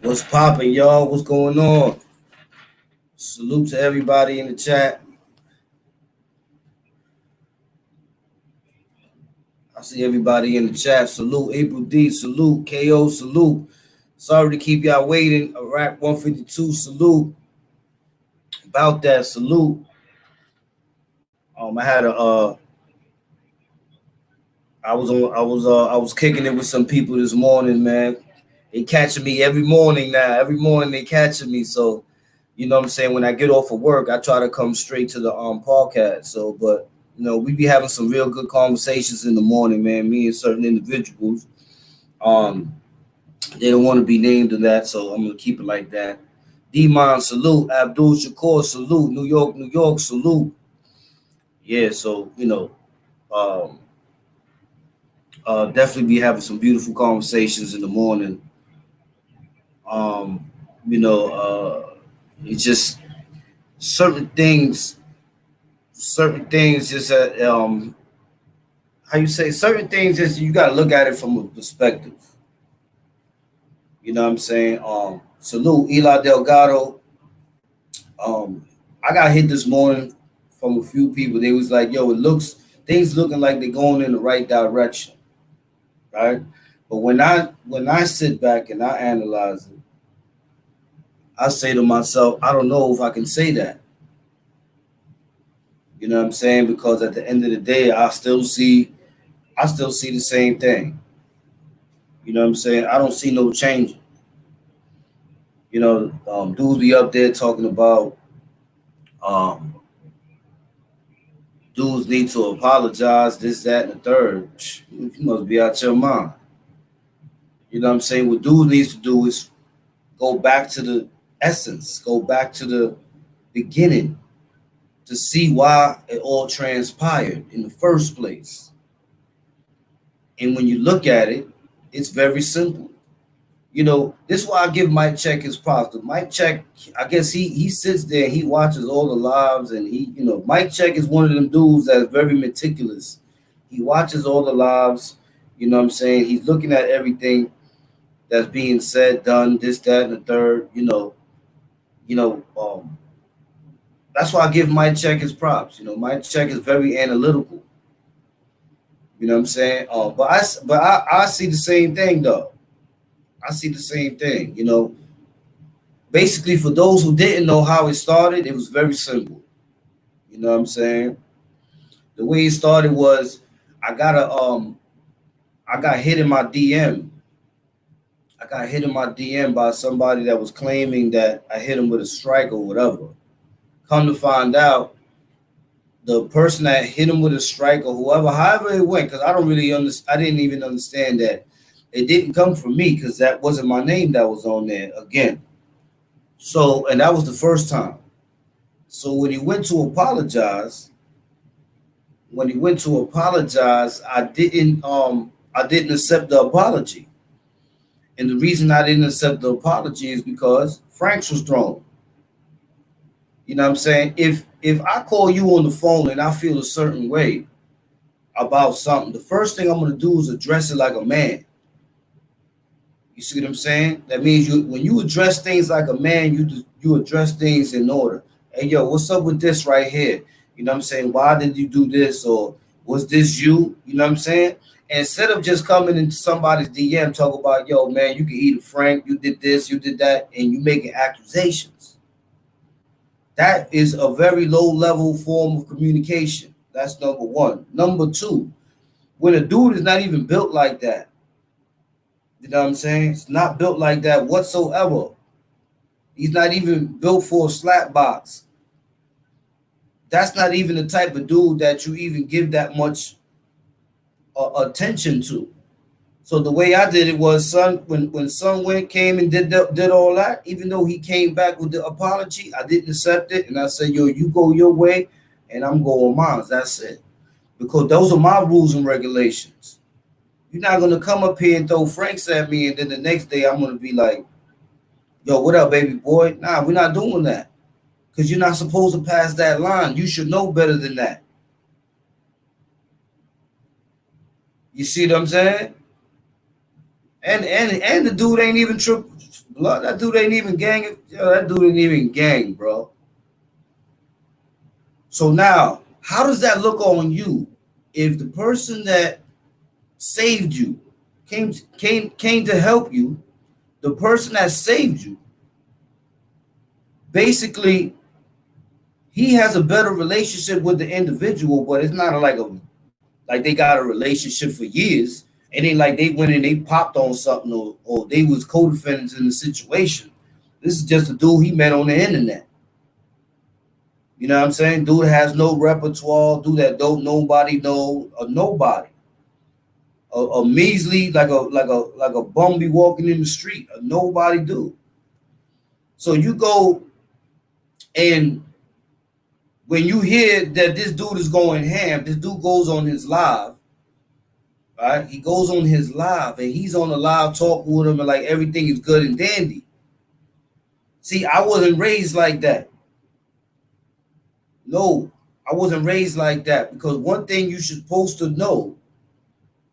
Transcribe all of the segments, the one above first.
What's poppin', y'all? What's going on? Salute to everybody in the chat. I see everybody in the chat. Salute April D. Salute KO. Salute. Sorry to keep y'all waiting. Iraq 152. Salute. About that. Salute. I was kicking it with some people this morning, man. They catching me every morning now. Every morning they catching me. So you know what I'm saying? When I get off of work, I try to come straight to the podcast. So, but we be having some real good conversations in the morning, man. Me and certain individuals. Um, they don't want to be named in that, so I'm gonna keep it like that. Demon, salute. Abdul Shakur, salute. New York, New York, salute. Yeah, so um, definitely be having some beautiful conversations in the morning. Um, it's just certain things just how you say certain things is you got to look at it from a perspective. You know what I'm saying? Salute Eli Delgado. I got hit this morning from a few people. They was like, "Yo, it looks things looking like they're going in the right direction, right?" But when I sit back and I analyze it, I say to myself, I don't know if I can say that. You know what I'm saying? Because at the end of the day, I still see the same thing. You know what I'm saying? I don't see no change. Dudes be up there talking about um, dudes need to apologize, this, that, and the third. You must be out your mind. You know what I'm saying? What dudes needs to do is go back to the essence, go back to the beginning to see why it all transpired in the first place. And when you look at it, it's very simple. This is why I give Mike Check his props. Mike Check, I guess he sits there and he watches all the lives, and Mike Check is one of them dudes that's very meticulous. He watches all the lives, you know what I'm saying? He's looking at everything that's being said, done, this, that, and the third, you know, um, that's why I give Mike Check his props. Mike Check is very analytical. You know what I'm saying? But I see the same thing though. I see the same thing. Basically, for those who didn't know how it started, it was very simple. You know what I'm saying? The way it started was I got a I got hit in my DM. I got hit in my DM by somebody that was claiming that I hit him with a strike or whatever. Come to find out, the person that hit him with a strike or whoever, however it went, because I don't really understand. I didn't even understand that it didn't come from me because that wasn't my name that was on there again. So, and that was the first time. So when he went to apologize, I didn't accept the apology. And the reason I didn't accept the apology is because Franks was thrown. You know what I'm saying? If I call you on the phone and I feel a certain way about something, the first thing I'm gonna do is address it like a man. You see what I'm saying? That means when you address things like a man, you address things in order. Hey, yo, what's up with this right here? You know what I'm saying? Why did you do this? Or was this you? You know what I'm saying? And instead of just coming into somebody's DM, talk about, yo, man, you can eat a Frank, you did this, you did that, and you making accusations. That is a very low level form of communication. That's number one. Number two, when a dude is not even built like that, you know what I'm saying? It's not built like that whatsoever. He's not even built for a slap box. That's not even the type of dude that you even give that much attention to. So the way I did it was, son, when Son went came and did all that, even though he came back with the apology, I didn't accept it, and I said, yo, you go your way, and I'm going mine. That's it, because those are my rules and regulations. You're not gonna come up here and throw Franks at me, and then the next day I'm gonna be like, yo, what up, baby boy? Nah, we're not doing that, because you're not supposed to pass that line. You should know better than that. You see what I'm saying? And the dude ain't even triple blood. That dude ain't even gang. Yo, that dude ain't even gang, bro. So now, how does that look on you if the person that saved you came to help you, the person that saved you, basically he has a better relationship with the individual, but it's not like they got a relationship for years. It ain't like they went and they popped on something or they was co-defendants in the situation. This is just a dude he met on the internet. You know what I'm saying? Dude has no repertoire. Dude that don't nobody know or nobody. A measly like a bum be walking in the street. A nobody dude. So you go and when you hear that this dude is going ham, this dude goes on his live, right? He goes on his live and he's on the live talking with him and like everything is good and dandy. See, I wasn't raised like that. No, I wasn't raised like that because one thing you should supposed to know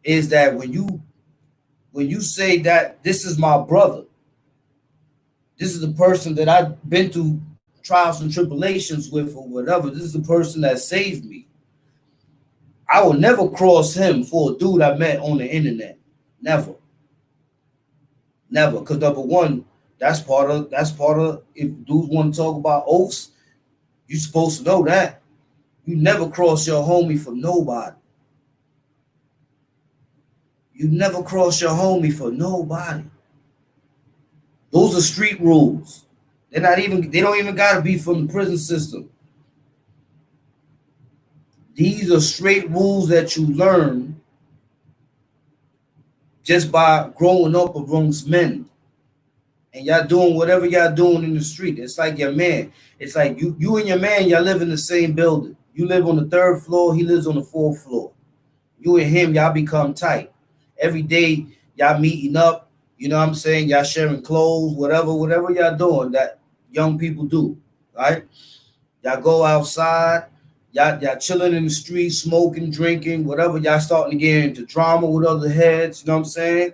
is that when you say that this is my brother, this is the person that I've been through trials and tribulations with or whatever. This is the person that saved me. I will never cross him for a dude I met on the internet. Never. Never. Because number one, that's part of if dudes want to talk about oaths, you're supposed to know that. You never cross your homie for nobody. You never cross your homie for nobody. Those are street rules. They don't even gotta be from the prison system. These are straight rules that you learn just by growing up amongst men. And y'all doing whatever y'all doing in the street. It's like your man. It's like you and your man, y'all live in the same building. You live on the third floor, he lives on the fourth floor. You and him, y'all become tight. Every day, y'all meeting up, you know what I'm saying? Y'all sharing clothes, whatever y'all doing that young people do, right? Y'all go outside, y'all chilling in the street, smoking, drinking, whatever. Y'all starting to get into drama with other heads, you know what I'm saying?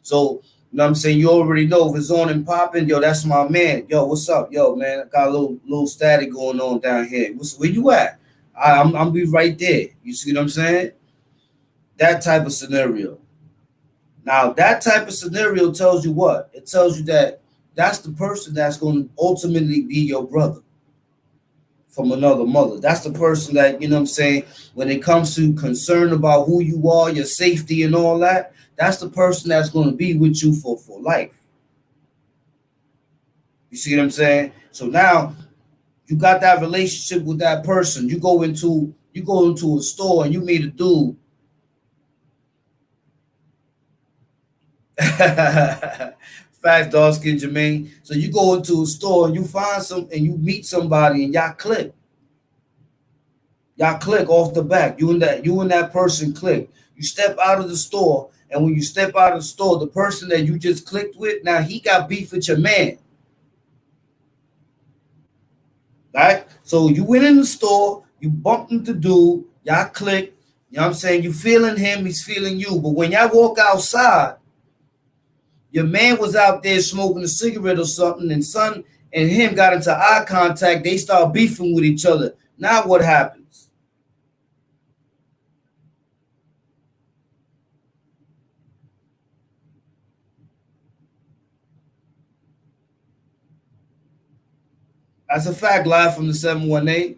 So, you know what I'm saying? You already know if it's on and popping, yo, that's my man. Yo, what's up? Yo, man, I got a little static going on down here. Where you at? I'm be right there. You see what I'm saying? That type of scenario. Now, that type of scenario tells you what? It tells you that that's the person that's going to ultimately be your brother from another mother. That's the person that, you know what I'm saying, when it comes to concern about who you are, your safety and all that, that's the person that's going to be with you for life. You see what I'm saying? So now you got that relationship with that person. You go into a store and you meet a dude. Fast dog skin Jermaine. So you go into a store and you find some and you meet somebody and y'all click. Y'all click off the back. You and that person click. You step out of the store, and when you step out of the store, the person that you just clicked with, now he got beef with your man. Right? So you went in the store, you bumped into dude, y'all click, you know what I'm saying? You feeling him, he's feeling you. But when y'all walk outside, your man was out there smoking a cigarette or something, and son and him got into eye contact. They start beefing with each other. Now what happens? That's a fact, live from the 718.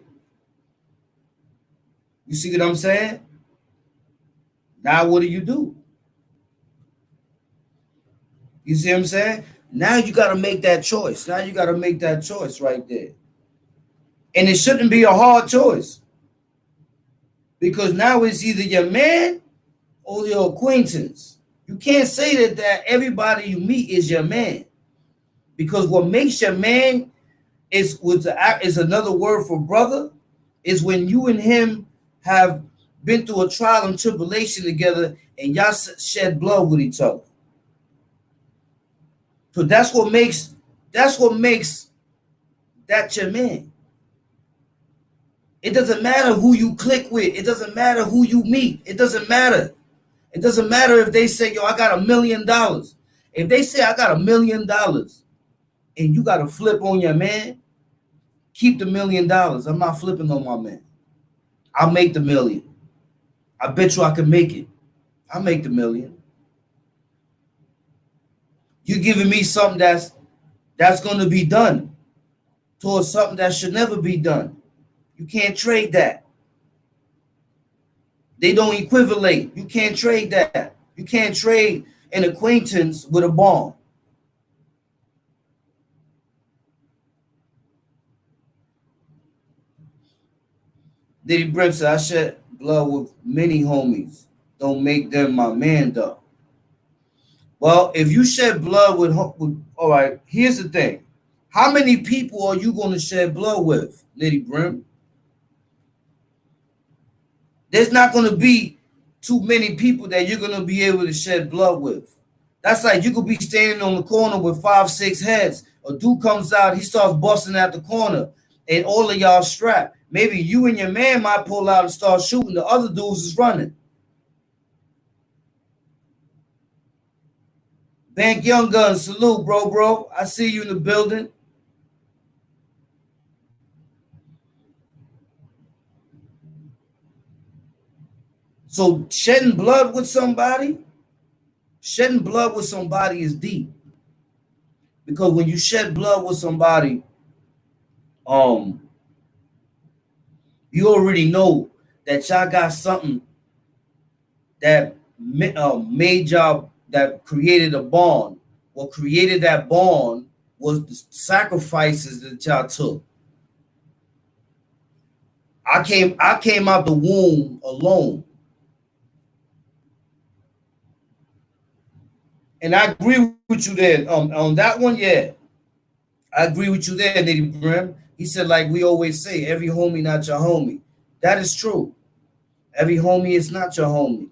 You see what I'm saying? Now what do? You see what I'm saying? Now you got to make that choice. Now you got to make that choice right there. And it shouldn't be a hard choice. Because now it's either your man or your acquaintance. You can't say that everybody you meet is your man. Because what makes your man is another word for brother, is when you and him have been through a trial and tribulation together and y'all shed blood with each other. So that's what makes that your man. It doesn't matter who you click with. It doesn't matter who you meet. It doesn't matter. It doesn't matter if they say, yo, I got $1 million. If they say I got $1 million and you got to flip on your man, keep the $1 million. I'm not flipping on my man. I'll make the million. I bet you I can make it. I'll make the million. You giving me something that's going to be done towards something that should never be done. You can't trade that. They don't equivalate. You can't trade that. You can't trade an acquaintance with a bond. Diddy Brim said, I shed blood with many homies. Don't make them my man, though. Well, if you shed blood with all right, here's the thing. How many people are you going to shed blood with, Nitty Brim? There's not going to be too many people that you're going to be able to shed blood with. That's like you could be standing on the corner with 5, 6 heads. A dude comes out, he starts busting at the corner, and all of y'all strapped. Maybe you and your man might pull out and start shooting. The other dudes is running. Bank Young Gun, salute, bro. I see you in the building. So shedding blood with somebody is deep. Because when you shed blood with somebody, you already know that y'all got something that made y'all, that created a bond. What created that bond was the sacrifices that y'all took. I came out the womb alone. And I agree with you there. On that one, yeah. I agree with you there, Nitty Brim. He said, like we always say, every homie not your homie. That is true. Every homie is not your homie.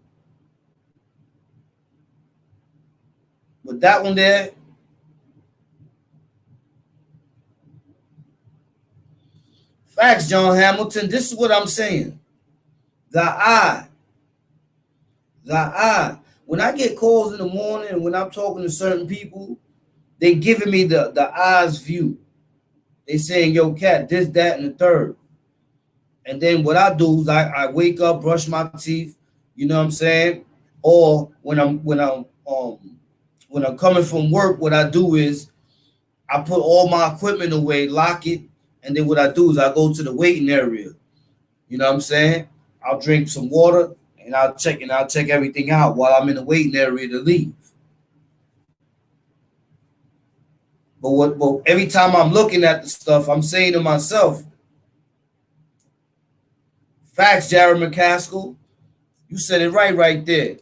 But that one there, facts, John Hamilton. This is what I'm saying. The eye. When I get calls in the morning and when I'm talking to certain people, they giving me the eyes view. They saying, yo, cat, this, that, and the third. And then what I do is I wake up, brush my teeth, you know what I'm saying? Or when I'm coming from work, what I do is I put all my equipment away, lock it, and then what I do is I go to the waiting area. You know what I'm saying? I'll drink some water and I'll check everything out while I'm in the waiting area to leave. But every time I'm looking at the stuff, I'm saying to myself, facts, Jared McCaskill, you said it right there.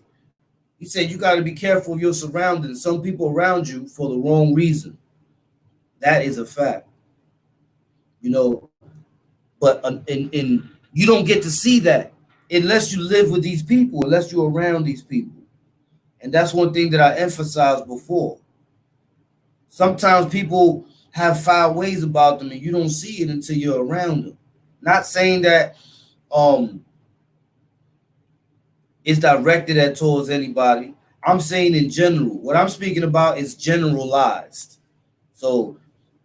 He said you got to be careful of your surroundings. Some people around you for the wrong reason. That is a fact. You know, but in you don't get to see that unless you live with these people, unless you're around these people. And that's one thing that I emphasized before. Sometimes people have foul ways about them and you don't see it until you're around them. Not saying that it's directed at towards anybody. I'm saying in general. What I'm speaking about is generalized. So,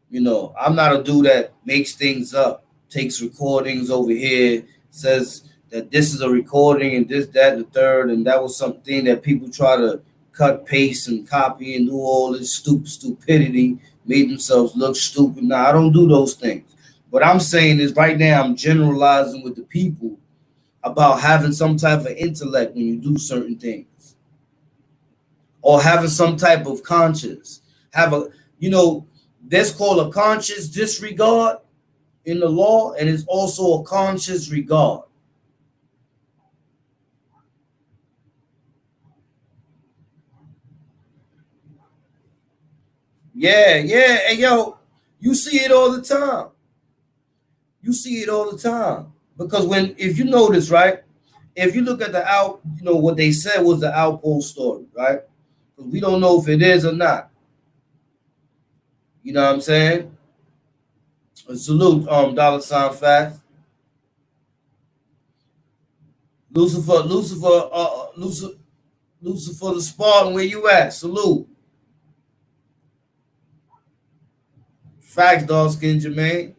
you know, I'm not a dude that makes things up, takes recordings over here, says that this is a recording and this, that, and the third, and that was something that people try to cut, paste, and copy and do all this stupidity, made themselves look stupid. Now, I don't do those things. What I'm saying is right now I'm generalizing with the people about having some type of intellect when you do certain things. Or having some type of conscience. There's called a conscious disregard in the law, and it's also a conscious regard. Yeah. Hey, yo, you see it all the time. Because if you notice, right, if you look at what they said was the outpost story, right? Because we don't know if it is or not. You know what I'm saying? Salute, $sign Fast. Lucifer the Spartan, where you at? Salute. Facts, dog skin Jermaine.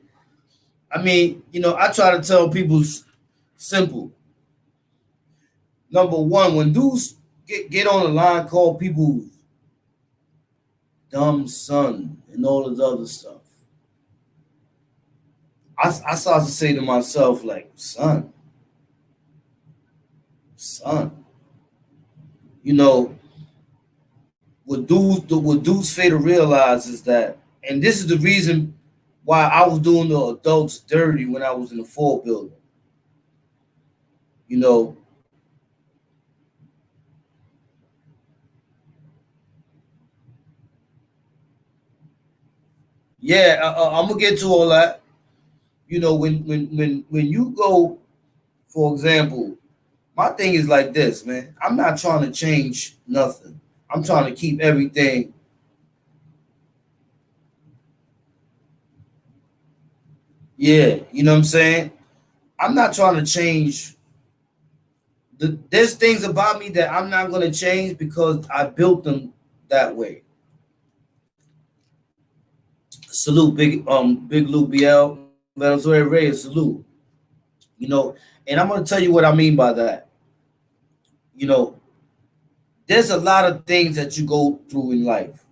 I mean, I try to tell people simple. Number one, when dudes get on the line, call people dumb son and all this other stuff. I start to say to myself, like, son, you know, what dudes fail to realize is that, and this is the reason why I was doing the adults dirty when I was in the Ford building. You know, yeah, I'm gonna get to all that. When you go, for example, my thing is like this, man. I'm not trying to change nothing. I'm trying to keep everything. Yeah, you know what I'm saying? I'm not trying to change. There's things about me that I'm not gonna change because I built them that way. Salute, big Lou BL, Venezuela Reyes, salute. You know, and I'm gonna tell you what I mean by that. You know, there's a lot of things that you go through in life,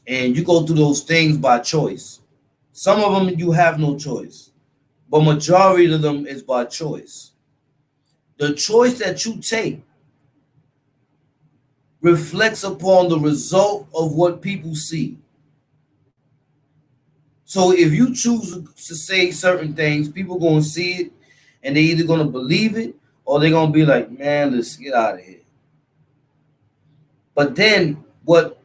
and you go through those things by choice. Some of them you have no choice, but majority of them is by choice. The choice that you take reflects upon the result of what people see. So if you choose to say certain things, people gonna see it, and they either gonna believe it or they're gonna be like, "Man, let's get out of here." But then what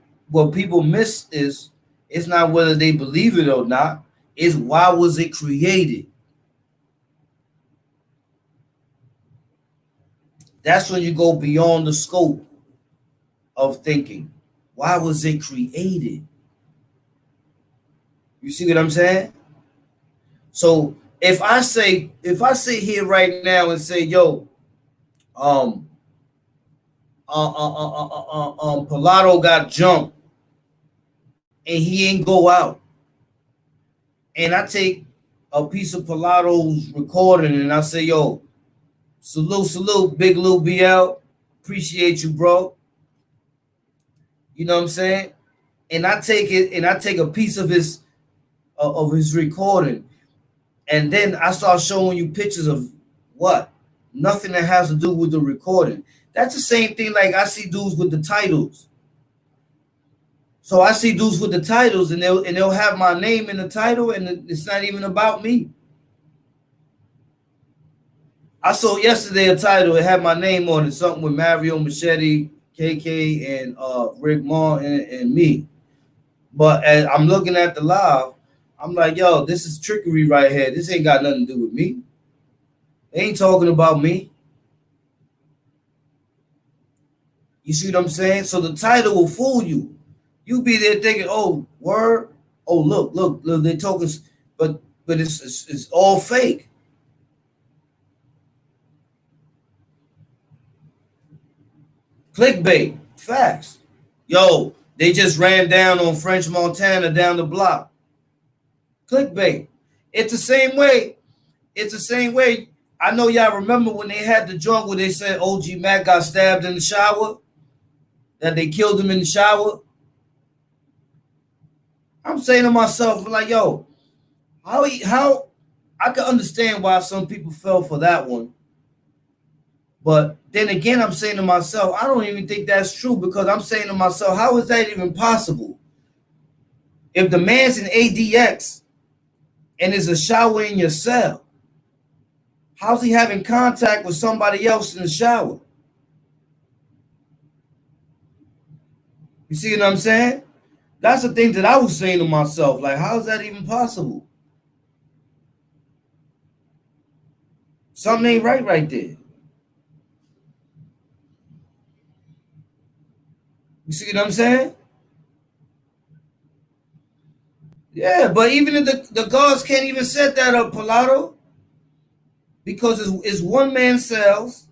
people miss is it's not whether they believe it or not. It's why was it created? That's when you go beyond the scope of thinking. Why was it created? You see what I'm saying? So if I sit here right now and say, "Yo, um, Pilato got jumped and he ain't go out," and I take a piece of Pilato's recording and I say, "Yo, salute, Big Lou BL, appreciate you, bro." You know what I'm saying? And I take it and I take a piece of his recording, and then I start showing you pictures of what? Nothing that has to do with the recording. That's the same thing like I see dudes with the titles. So I see dudes with the titles and they'll have my name in the title and it's not even about me. I saw yesterday a title, it had my name on it, something with Mario Machete, KK, and Rick Ma and me. But as I'm looking at the live, I'm like, yo, this is trickery right here. This ain't got nothing to do with me. They ain't talking about me. You see what I'm saying? So the title will fool you. You be there thinking, oh, word, oh look, they talking, but it's all fake. Clickbait, facts. Yo, they just ran down on French Montana down the block. Clickbait. It's the same way. It's the same way. I know y'all remember when they had the joint where they said OG Mac got stabbed in the shower, that they killed him in the shower. I'm saying to myself, like, yo, how I can understand why some people fell for that one. But then again, I'm saying to myself, I don't even think that's true because I'm saying to myself, how is that even possible? If the man's in ADX and there's a shower in your cell, how's he having contact with somebody else in the shower? You see what I'm saying? That's the thing that I was saying to myself. Like, how is that even possible? Something ain't right there. You see what I'm saying? Yeah, but even if the guards can't even set that up, Pilato, because it's one man cells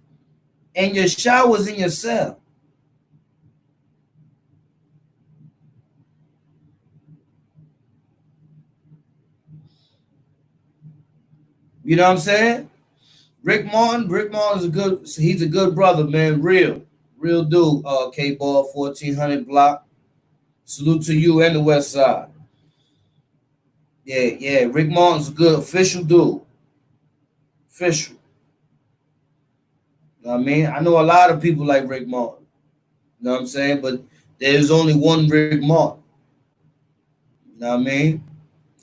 and your shower's in your cell. You know what I'm saying? Rick Martin is he's a good brother, man. Real dude. K Ball 1400 block. Salute to you and the West Side. Yeah. Rick Martin's a good official dude. Official. You know what I mean? I know a lot of people like Rick Martin. You know what I'm saying? But there's only one Rick Martin. You know what I mean?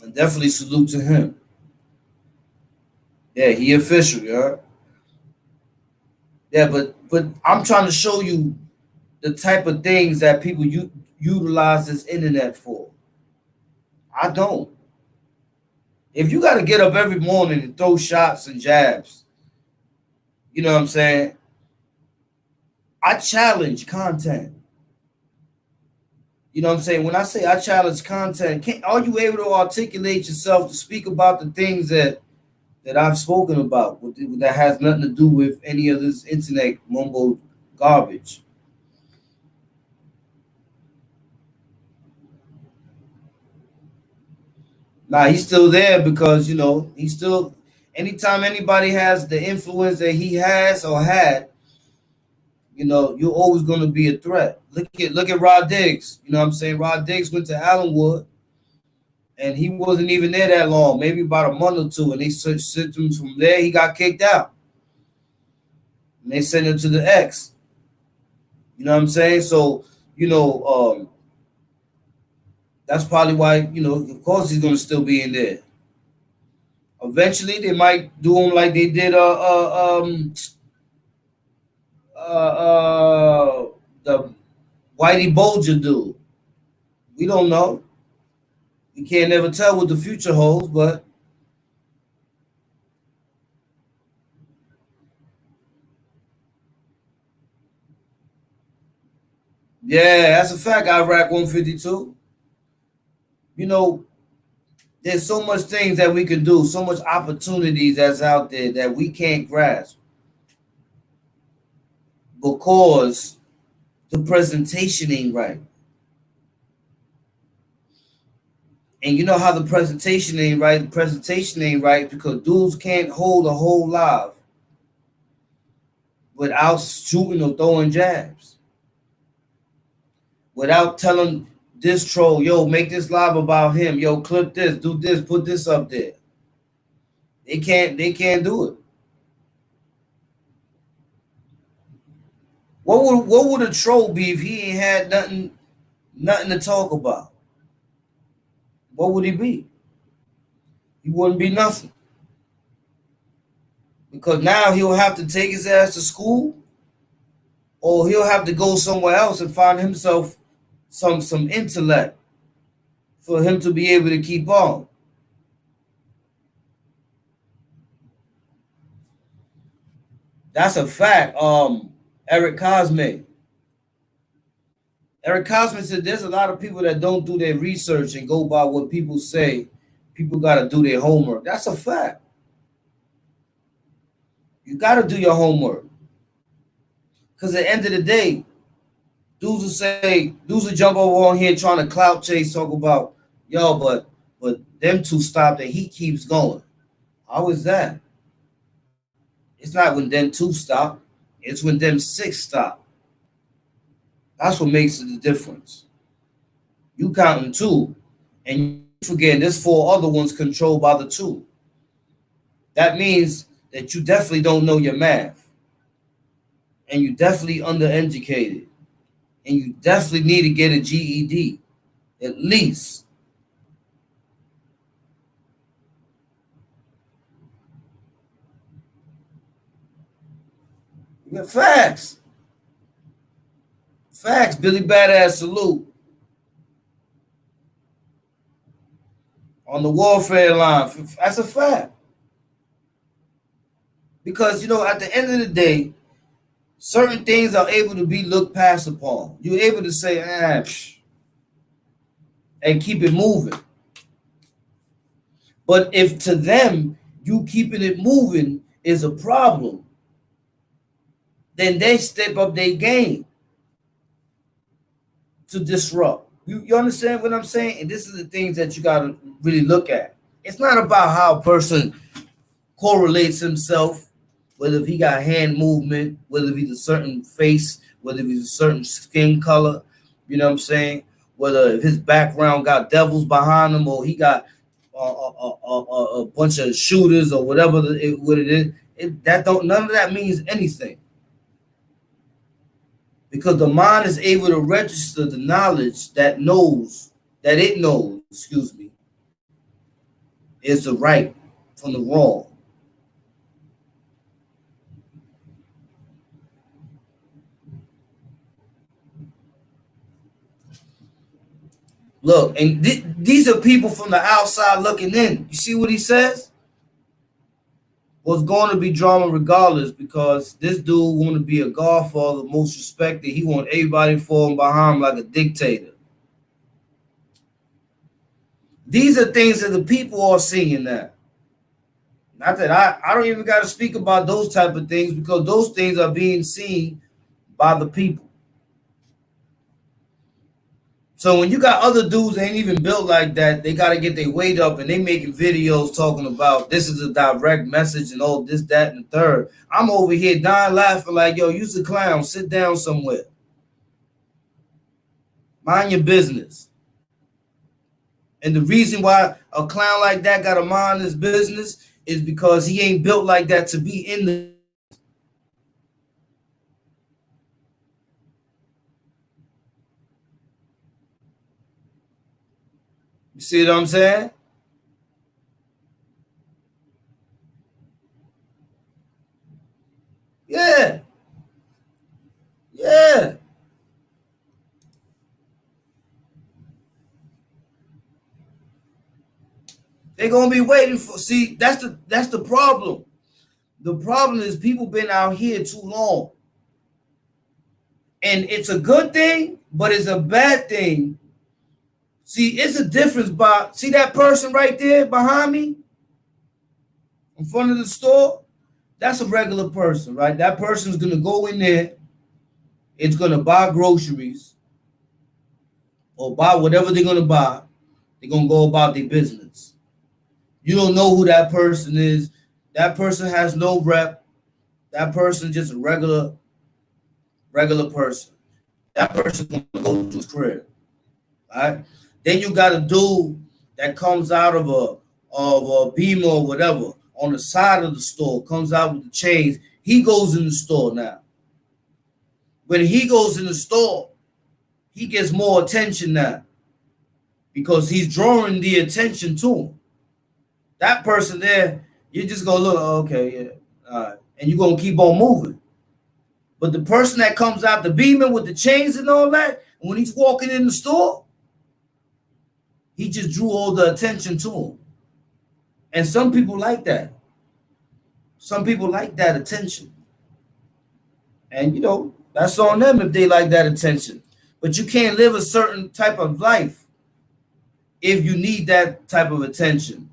And definitely salute to him. Yeah, he official, yeah. Yeah, but I'm trying to show you the type of things that people utilize this internet for. I don't. If you got to get up every morning and throw shots and jabs, you know what I'm saying? I challenge content. You know what I'm saying? When I say I challenge content, are you able to articulate yourself to speak about the things that I've spoken about that has nothing to do with any of this internet mumbo garbage? Nah, he's still there because he's still. Anytime anybody has the influence that he has or had, you're always going to be a threat. Look at Rod Diggs. You know what I'm saying? Rod Diggs went to Allenwood, and he wasn't even there that long, maybe about a month or two, and they sent him from there. He got kicked out, and they sent him to the X. You know what I'm saying? So you know, that's probably why of course, he's going to still be in there. Eventually, they might do him like they did the Whitey Bulger dude. We don't know. You can't never tell what the future holds, but yeah, that's a fact. Iraq 152. You know, there's so much things that we can do, so much opportunities that's out there that we can't grasp because the presentation ain't right. And you know how the presentation ain't right? The presentation ain't right because dudes can't hold a whole live without shooting or throwing jabs, without telling this troll, yo, make this live about him, yo, clip this, do this, put this up there. They can't do it. What would a troll be if he ain't had nothing to talk about? What would he be? He wouldn't be nothing. Because now he'll have to take his ass to school, or he'll have to go somewhere else and find himself some intellect for him to be able to keep on. That's a fact. Eric Cosme. Eric Cosme said there's a lot of people that don't do their research and go by what people say. People got to do their homework. That's a fact. You got to do your homework. Because at the end of the day, dudes will jump over on here trying to clout chase, talk about, yo, but them two stopped and he keeps going. How is that? It's not when them two stop, it's when them six stop. That's what makes it the difference. You counting two, and you forgetting there's four other ones controlled by the two. That means that you definitely don't know your math, and you definitely undereducated, and you definitely need to get a GED, at least. Yeah, facts. Facts, Billy Badass salute. On the warfare line. That's a fact. Because, at the end of the day, certain things are able to be looked past upon. You're able to say, and keep it moving. But if to them, you keeping it moving is a problem, then they step up their game to disrupt. You understand what I'm saying? And this is the things that you got to really look at. It's not about how a person correlates himself, whether if he got hand movement, whether if he's a certain face, whether if he's a certain skin color, you know what I'm saying? Whether if his background got devils behind him or he got a bunch of shooters or whatever what it is, that don't none of that means anything. Because the mind is able to register the knowledge that it knows, excuse me, is the right from the wrong. Look, and these are people from the outside looking in. You see what he says? Was going to be drama regardless because this dude want to be a godfather, most respected. He want everybody falling behind him like a dictator. These are things that the people are seeing now. Not that I don't even got to speak about those type of things because those things are being seen by the people. So when you got other dudes that ain't even built like that, they got to get their weight up and they making videos talking about this is a direct message and all this, that, and the third. I'm over here dying laughing like, yo, you's a clown. Sit down somewhere. Mind your business. And the reason why a clown like that got to mind his business is because he ain't built like that to be in the. You see what I'm saying? Yeah. Yeah. They're gonna be waiting for. See, that's the problem. The problem is people been out here too long, and it's a good thing, but it's a bad thing. See, it's a difference. By see that person right there behind me, in front of the store. That's a regular person, right? That person's gonna go in there. It's gonna buy groceries or buy whatever they're gonna buy. They're gonna go about their business. You don't know who that person is. That person has no rep. That person just a regular person. That person's gonna go to his crib. Right? Then you got a dude that comes out of a Beamer or whatever on the side of the store, comes out with the chains. He goes in the store now. When he goes in the store, he gets more attention now because he's drawing the attention to him. That person there, you're just gonna look, okay, yeah, all right, and you're gonna keep on moving. But the person that comes out the Beamer with the chains and all that, when he's walking in the store, he just drew all the attention to him. And some people like that. Some people like that attention. And you know, that's on them if they like that attention. But you can't live a certain type of life if you need that type of attention.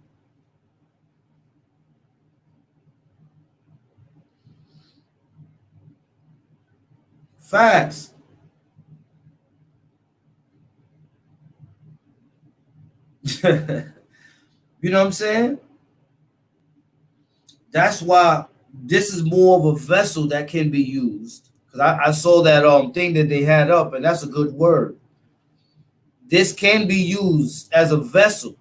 Facts. You know what I'm saying? That's why this is more of a vessel that can be used. Because I saw that thing that they had up, and that's a good word. This can be used as a vessel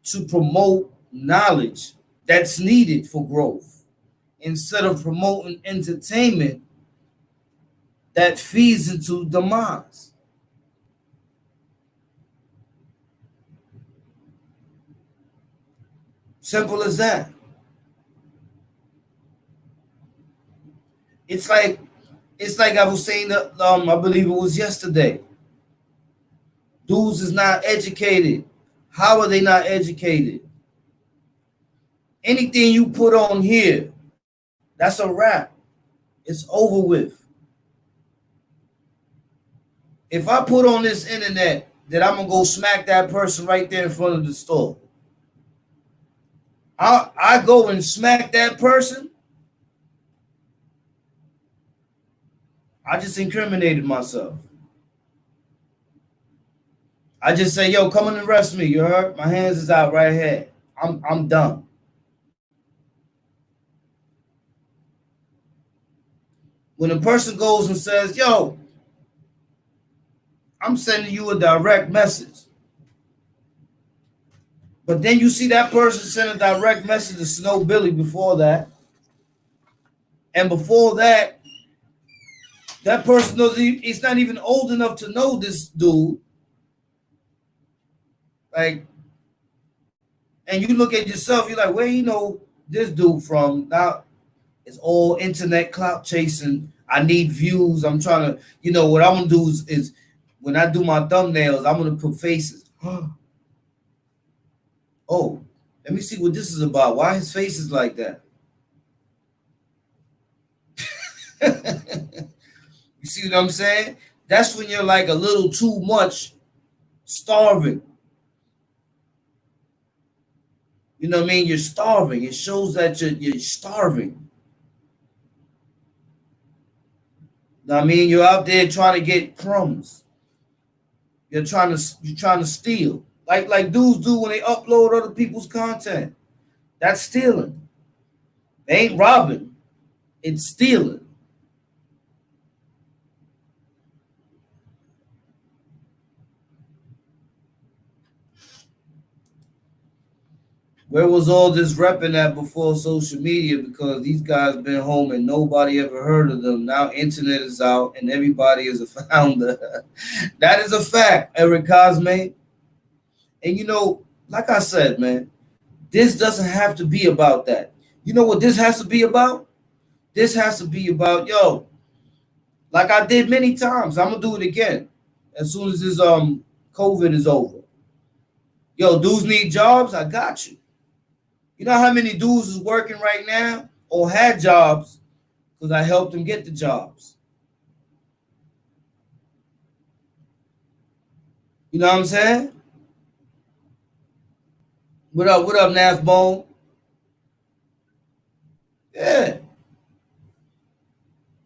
to promote knowledge that's needed for growth instead of promoting entertainment that feeds into demise. Simple as that. It's like I was saying that I believe it was yesterday. Dudes is not educated. How are they not educated? Anything you put on here, that's a wrap. It's over with. If I put on this internet that I'm gonna go smack that person right there in front of the store, I go and smack that person, I just incriminated myself. I just say, yo, come and arrest me. You heard? My hands is out right here. I'm done. When a person goes and says, yo, I'm sending you a direct message. But then you see that person send a direct message to Snow Billy before that. And before that, that person knows he's not even old enough to know this dude. Like, and you look at yourself, you're like, where you know this dude from? Now it's all internet clout chasing. I need views. I'm trying to, what I'm gonna do is when I do my thumbnails, I'm gonna put faces. Oh, let me see what this is about. Why his face is like that? You see what I'm saying? That's when you're like a little too much starving. You know what I mean? You're starving. It shows that you're starving. You know what I mean? You're out there trying to get crumbs. You're trying to steal. Like dudes do when they upload other people's content. That's stealing. They ain't robbing. It's stealing. Where was all this repping at before social media? Because these guys been home and nobody ever heard of them. Now internet is out and everybody is a founder. That is a fact, Eric Cosme. And like I said, man, this doesn't have to be about that. You know what this has to be about? This has to be about, yo, like I did many times. I'm gonna do it again as soon as this COVID is over. Yo, dudes need jobs. I got you. You know how many dudes is working right now or had jobs because I helped them get the jobs. You know what I'm saying? What up, Nath Bone? Yeah.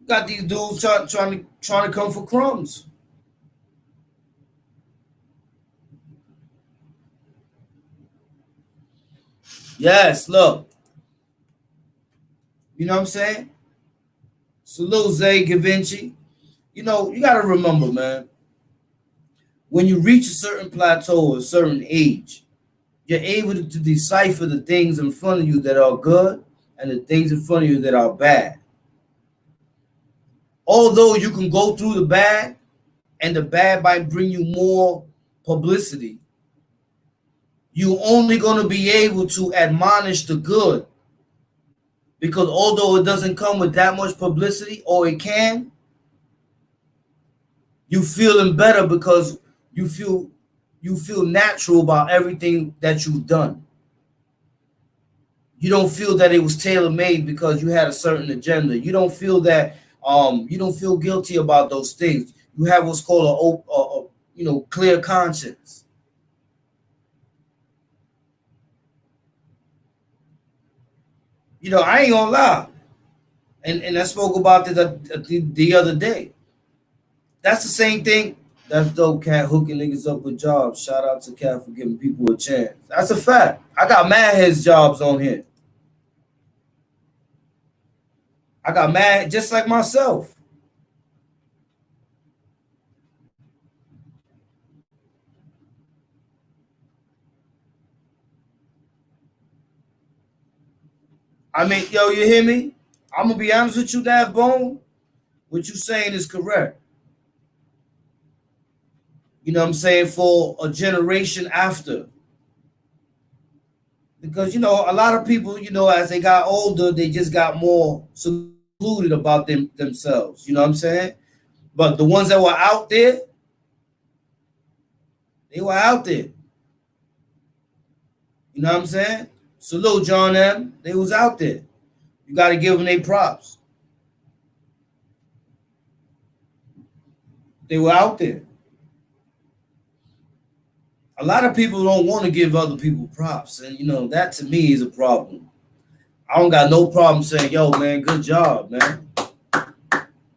Got these dudes trying to come for crumbs. Yes, look. You know what I'm saying? Salute Zay Gavinci. You got to remember, man, when you reach a certain plateau or a certain age, you're able to decipher the things in front of you that are good and the things in front of you that are bad. Although you can go through the bad and the bad might bring you more publicity, you're only going to be able to admonish the good. Because although it doesn't come with that much publicity, or it can, you feeling better because you feel natural about everything that you've done. You don't feel that it was tailor-made because you had a certain agenda. You don't feel that you don't feel guilty about those things. You have what's called a clear conscience. I ain't gonna lie, and I spoke about this the other day. That's the same thing. That's dope, Cat, hooking niggas up with jobs. Shout out to Cat for giving people a chance. That's a fact. I got mad heads jobs on here. I got mad just like myself. I mean, yo, you hear me? I'm gonna be honest with you, Daft Bone. What you saying is correct. You know what I'm saying? For a generation after. Because, a lot of people, as they got older, they just got more secluded about themselves. You know what I'm saying? But the ones that were out there, they were out there. You know what I'm saying? Salute, John M. They was out there. You got to give them their props. They were out there. A lot of people don't want to give other people props. And, that to me is a problem. I don't got no problem saying, yo, man, good job, man.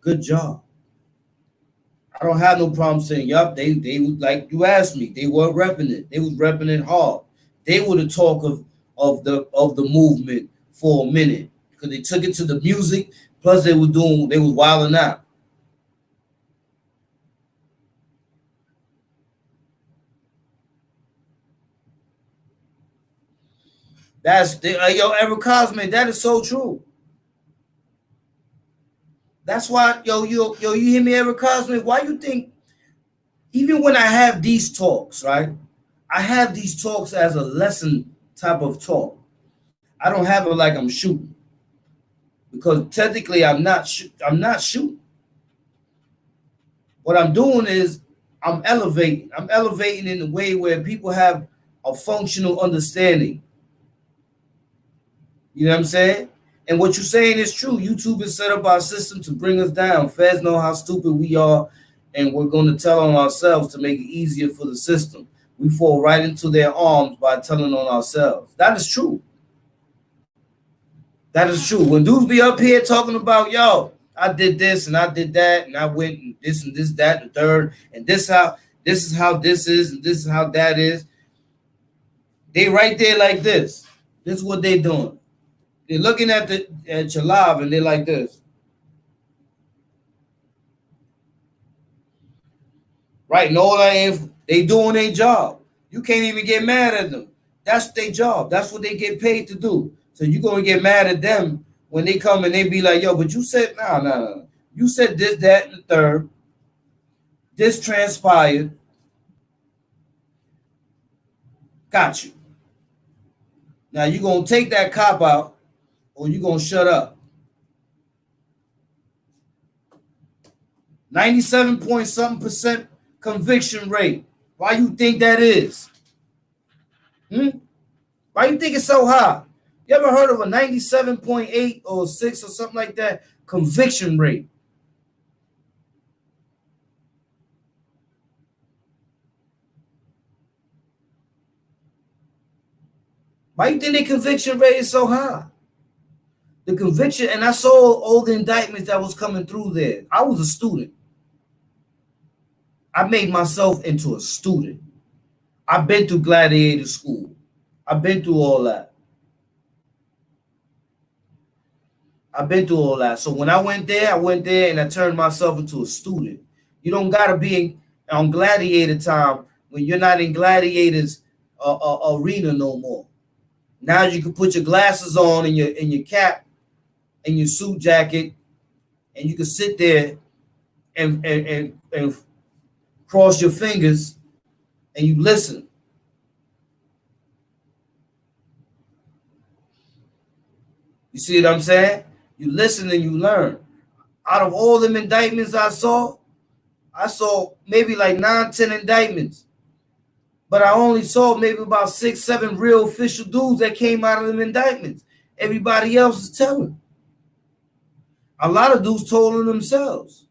Good job. I don't have no problem saying, yup, they like you asked me, they were repping it. They was repping it hard. They were the talk of the movement for a minute because they took it to the music, Plus, they was wilding out. Yo, Eric Cosman, that is so true. That's why, you hear me, Eric Cosman? Why you think, even when I have these talks, right? I have these talks as a lesson type of talk. I don't have it like I'm shooting, because technically I'm not shooting. What I'm doing is I'm elevating. I'm elevating in a way where people have a functional understanding. You know what I'm saying? And what you're saying is true. YouTube is set up our system to bring us down. Feds know how stupid we are, and we're going to tell on ourselves to make it easier for the system. We fall right into their arms by telling on ourselves. That is true. That is true. When dudes be up here talking about, yo, I did this and I did that, and I went and this, that, and the third, and this is how this is, and this is how that is. They right there like this. This is what they doing. They're looking at your live and they're like this. Right, and all that, they doing their job. You can't even get mad at them. That's their job. That's what they get paid to do. So you're going to get mad at them when they come and they be like, yo, but you said, no. You said this, that, and the third. This transpired. Got you. Now you're going to take that cop out, or you're going to shut up. 97 point something percent conviction rate. Why you think that is? Why you think it's so high? You ever heard of a 97.8 or 6 or something like that conviction rate? Why you think the conviction rate is so high? The conviction, and I saw all the indictments that was coming through there. I was a student. I made myself into a student. I've been through gladiator school. I've been through all that. So when I went there and I turned myself into a student. You don't gotta be on gladiator time when you're not in gladiators arena no more. Now you can put your glasses on and your cap and your suit jacket, and you can sit there and cross your fingers and you listen. You see what I'm saying? You listen and you learn. Out of all them indictments I saw maybe like 9, 10 indictments. But I only saw maybe about 6, 7 real official dudes that came out of them indictments. Everybody else is telling. A lot of dudes told on themselves.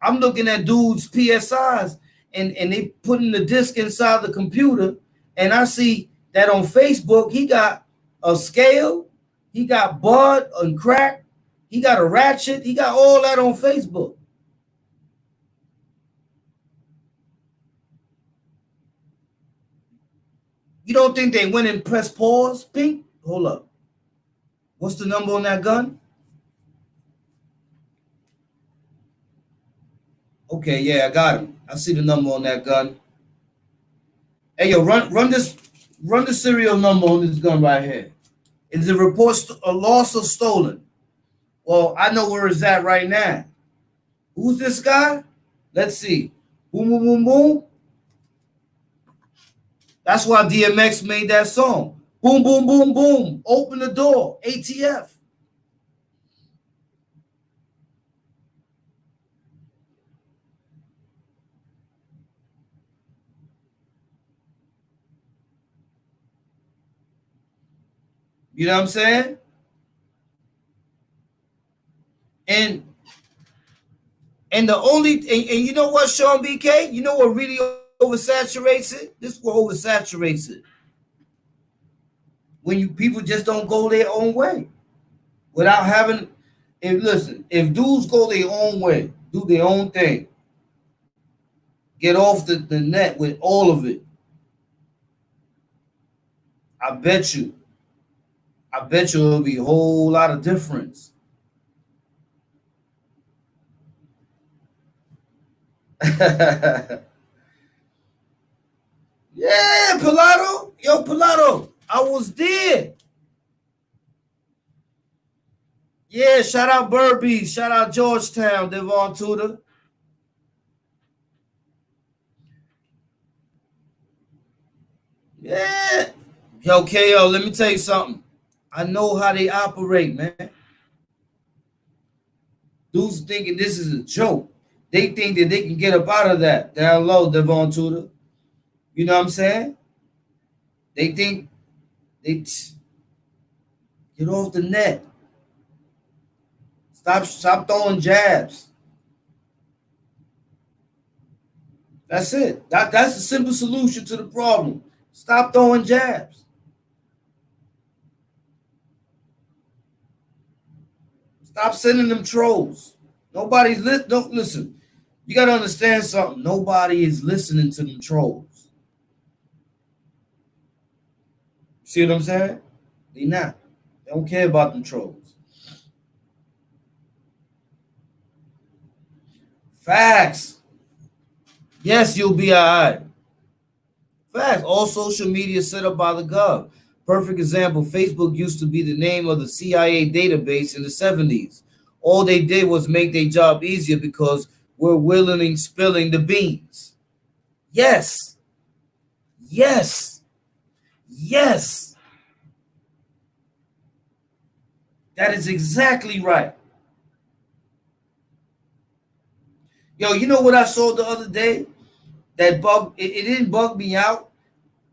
I'm looking at dudes' PSIs and they putting the disc inside the computer, and I see that on Facebook he got a scale, he got bud and crack, he got a ratchet, he got all that on Facebook. You don't think they went and pressed pause? Pink? Hold up. What's the number on that gun? Okay, yeah, I got him. I see the number on that gun. Hey, yo, run the serial number on this gun right here. Is the report lost or stolen? Well, I know where it's at right now. Who's this guy? Let's see. Boom, boom, boom, boom. That's why DMX made that song. Boom, boom, boom, boom. Open the door. ATF. You know what I'm saying? And the only, and you know what, Sean BK? You know what really oversaturates it? This is what oversaturates it. When people just don't go their own way without having. If dudes go their own way, do their own thing, get off the net with all of it, I bet you it'll be a whole lot of difference. Yeah, Pilato. Yo, Pilato. I was there. Yeah, shout out Burby. Shout out Georgetown, Devon Tudor. Yeah. Yo, KO, let me tell you something. I know how they operate, man. Dudes thinking this is a joke. They think that they can get up out of that down low, Devon Tudor. You know what I'm saying? They think they get off the net. Stop throwing jabs. That's it. That's the simple solution to the problem. Stop throwing jabs. Stop sending them trolls. Nobody's don't listen. You gotta understand something. Nobody is listening to them trolls. See what I'm saying? They not. They don't care about them trolls. Facts. Yes, you'll be alright. Facts. All social media set up by the gov. Perfect example, Facebook used to be the name of the CIA database in the 70s. All they did was make their job easier because we're willing spilling the beans. Yes. Yes. Yes. That is exactly right. Yo, you know what I saw the other day? That it didn't bug me out,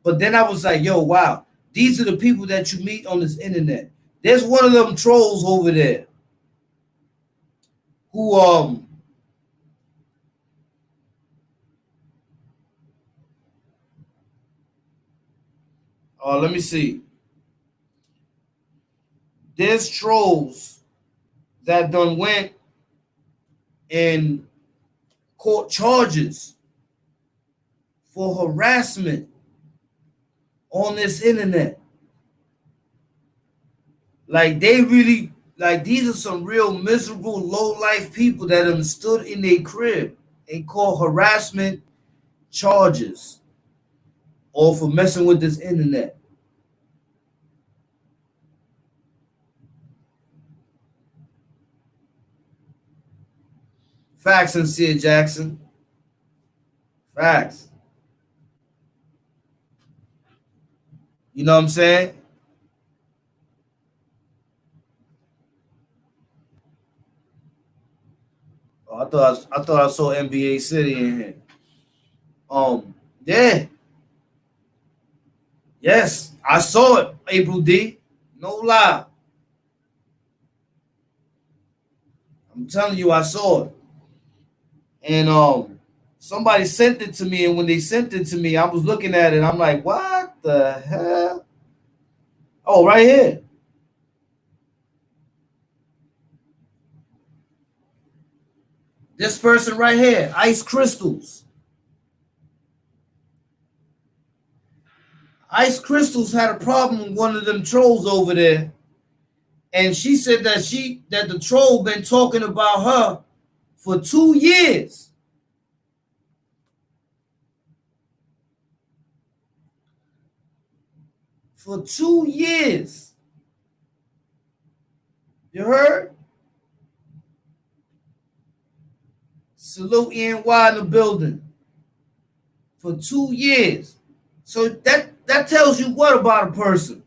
but then I was like, yo, wow, these are the people that you meet on this internet. There's one of them trolls over there who let me see. There's trolls that done went and court charges for harassment on this internet. Like they really like these are some real miserable, low life people that have stood in their crib and call harassment charges or for messing with this internet. Facts, Sincere Jackson. Facts. You know what I'm saying? Oh, I thought I saw NBA City in here. Yeah, yes, I saw it, April D. No lie. I'm telling you, I saw it. And somebody sent it to me, and when they sent it to me, I was looking at it. I'm like, what the hell? Oh, right here. This person right here, Ice Crystals. Ice Crystals had a problem with one of them trolls over there, and she said that the troll been talking about her for 2 years. For 2 years. You heard? Salute NY in the building. For 2 years. So that tells you what about a person?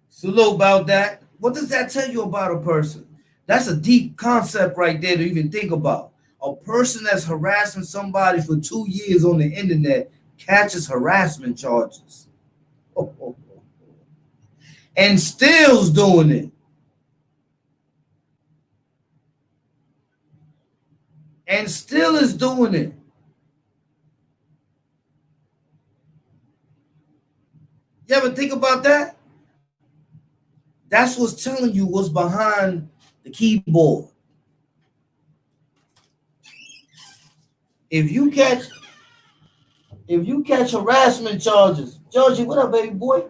Salute about that. What does that tell you about a person? That's a deep concept right there to even think about. A person that's harassing somebody for 2 years on the internet catches harassment charges. And still's doing it. And still is doing it. You ever think about that? That's what's telling you what's behind the keyboard. If you catch harassment charges, Georgie, what up, baby boy?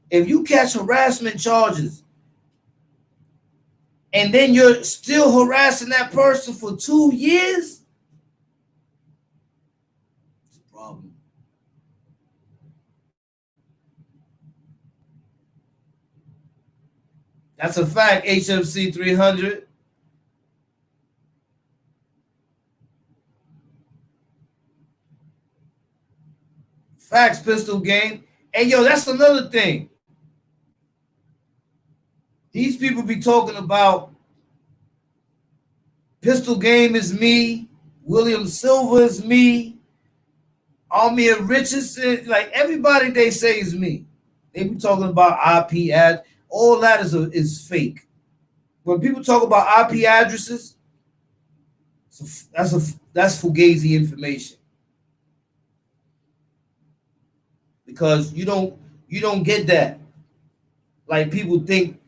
If you catch harassment charges and then you're still harassing that person for 2 years, it's a problem. That's a fact, HFC 300. Facts, pistol game. Hey, yo, that's another thing. These people be talking about pistol game is me, William Silver is me, Amir Richardson, like everybody they say is me. They be talking about IP ad. All that is fake. When people talk about IP addresses, that's fugazi information. Because you don't get that. Like people think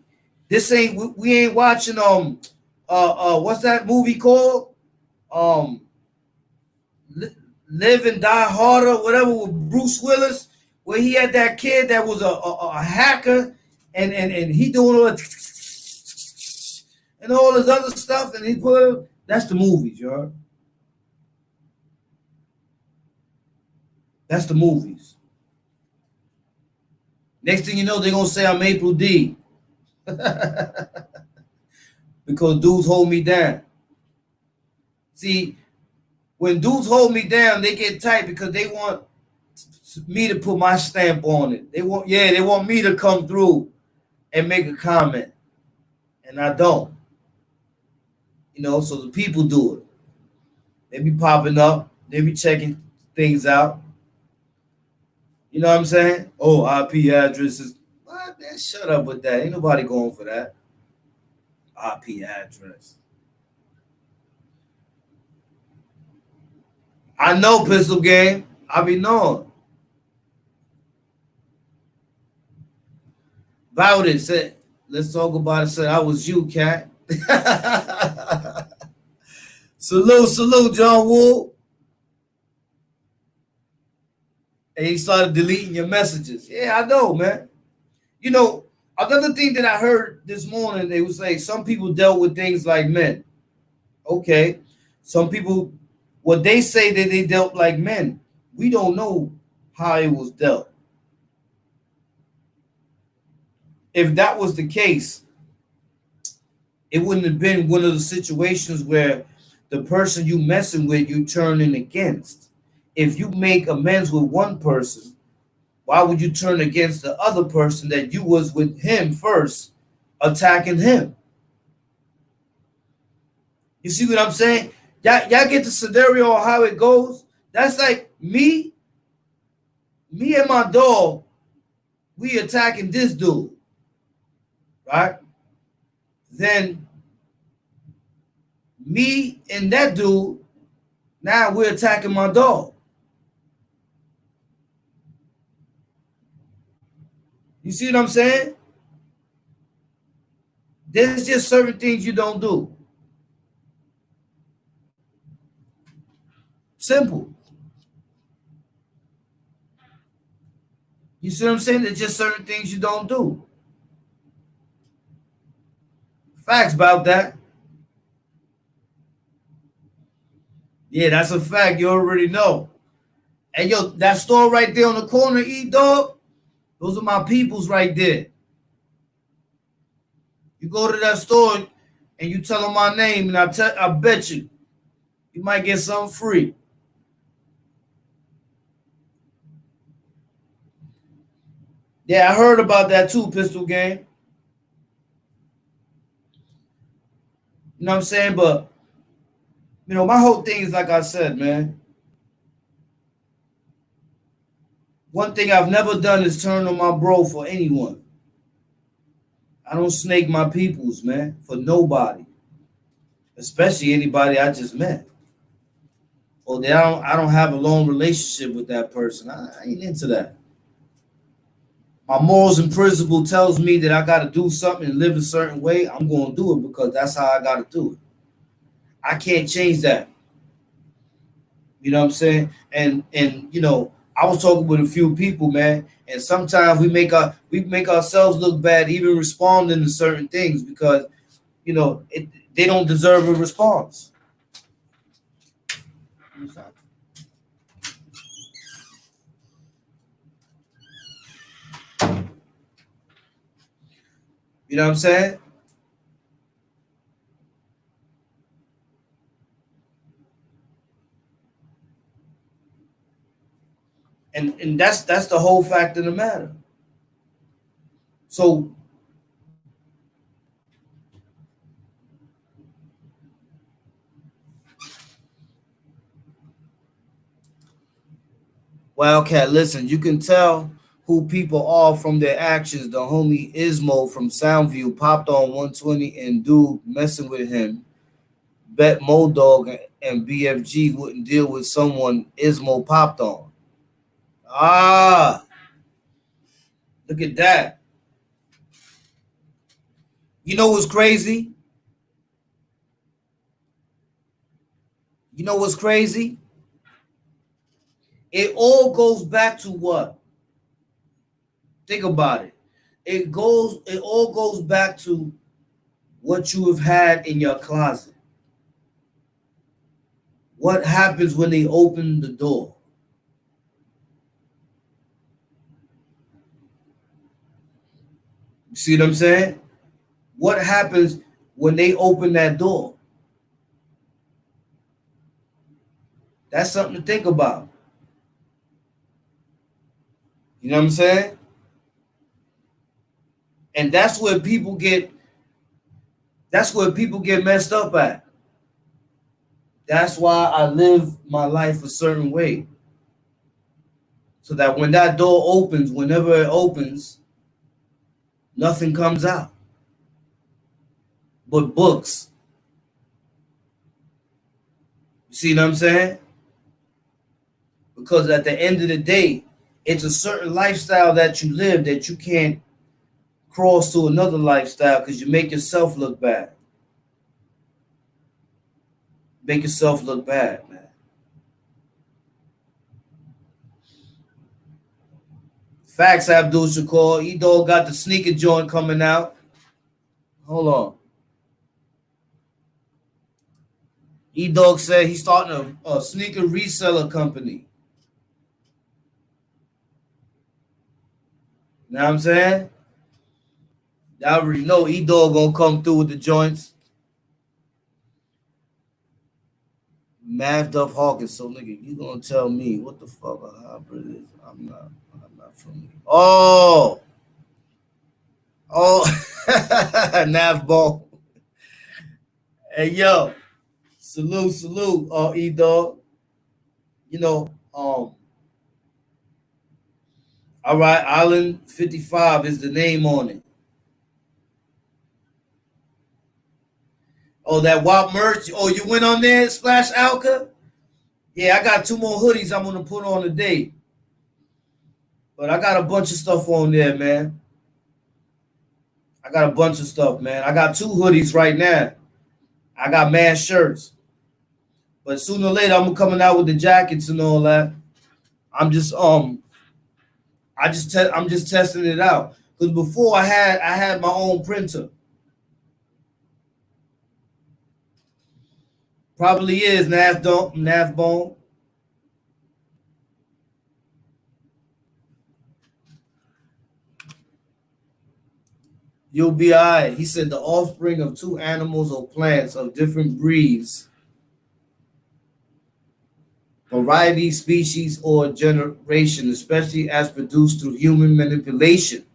this ain't we ain't watching what's that movie called? Live and Die Harder, whatever, with Bruce Willis, where he had that kid that was a hacker and he doing all and all this other stuff, and he put that's the movies, y'all. That's the movies. Next thing you know, they're gonna say I'm April D. Because dudes hold me down. See, when dudes hold me down, they get tight because they want me to put my stamp on it. They want me to come through and make a comment. And I don't. So the people do it. They be popping up, they be checking things out. You know what I'm saying? Oh, IP addresses. What? Man, shut up with that. Ain't nobody going for that. IP address. I know, pistol game. I be knowing. About it. Said, let's talk about it. Said, I was you, cat. Salute, John Wool. And he started deleting your messages. Yeah, I know, man. Another thing that I heard this morning, they was like, some people dealt with things like men. Okay. Some people, what they say that they dealt like men, we don't know how it was dealt. If that was the case, it wouldn't have been one of the situations where the person you messing with, you turning against. If you make amends with one person, why would you turn against the other person that you was with him first, attacking him? You see what I'm saying? Y'all get the scenario on how it goes? That's like me and my dog, we attacking this dude, right? Then me and that dude, now we're attacking my dog. You see what I'm saying? There's just certain things you don't do. Simple. You see what I'm saying? There's just certain things you don't do. Facts about that. Yeah, that's a fact. You already know. And yo, that store right there on the corner, E-Dog, those are my peoples right there. You go to that store and you tell them my name, and I bet you might get something free. Yeah, I heard about that too, pistol game. You know what I'm saying? But, my whole thing is like I said, man. One thing I've never done is turn on my bro for anyone. I don't snake my peoples, man, for nobody. Especially anybody I just met. Or that I don't have a long relationship with that person. I ain't into that. My morals and principle tells me that I got to do something and live a certain way. I'm going to do it because that's how I got to do it. I can't change that. You know what I'm saying? And I was talking with a few people, man, and sometimes we make ourselves look bad even responding to certain things because, they don't deserve a response. You know what I'm saying? And that's the whole fact of the matter. So Wildcat, listen, you can tell who people are from their actions. The homie Ismo from Soundview popped on 120 and dude messing with him. Bet Modog and BFG wouldn't deal with someone Ismo popped on. Ah, look at that. You know what's crazy? You know what's crazy? It all goes back to what? Think about it. It all goes back to what you have had in your closet. What happens when they open the door? You see what I'm saying? What happens when they open that door? That's something to think about. You know what I'm saying? And that's where people get messed up at. That's why I live my life a certain way. So that when that door opens, whenever it opens, nothing comes out but books. You see what I'm saying? Because at the end of the day, it's a certain lifestyle that you live that you can't cross to another lifestyle because you make yourself look bad. Make yourself look bad, man. Facts, Abdul Shakur. E-Dog got the sneaker joint coming out. Hold on. E-Dog said he's starting a sneaker reseller company. You know what I'm saying? I already know E-Dog gonna come through with the joints. Math Duff Hawkins. So nigga, you gonna tell me what the fuck a hybrid is? I'm not familiar. Oh, Nav Ball. Hey yo, salute, E-Dog. You know, all right, Island 55 is the name on it. Oh, that WAP merch. Oh, you went on there, Splash Alka? Yeah, I got 2 more hoodies I'm gonna put on today. But I got a bunch of stuff on there, man. I got a bunch of stuff, man. I got 2 hoodies right now. I got mad shirts. But sooner or later, I'm coming out with the jackets and all that. I'm just testing it out. Because before I had my own printer. Probably is Nav Bone. You'll be all right. He said the offspring of 2 animals or plants of different breeds, variety, species, or generation, especially as produced through human manipulation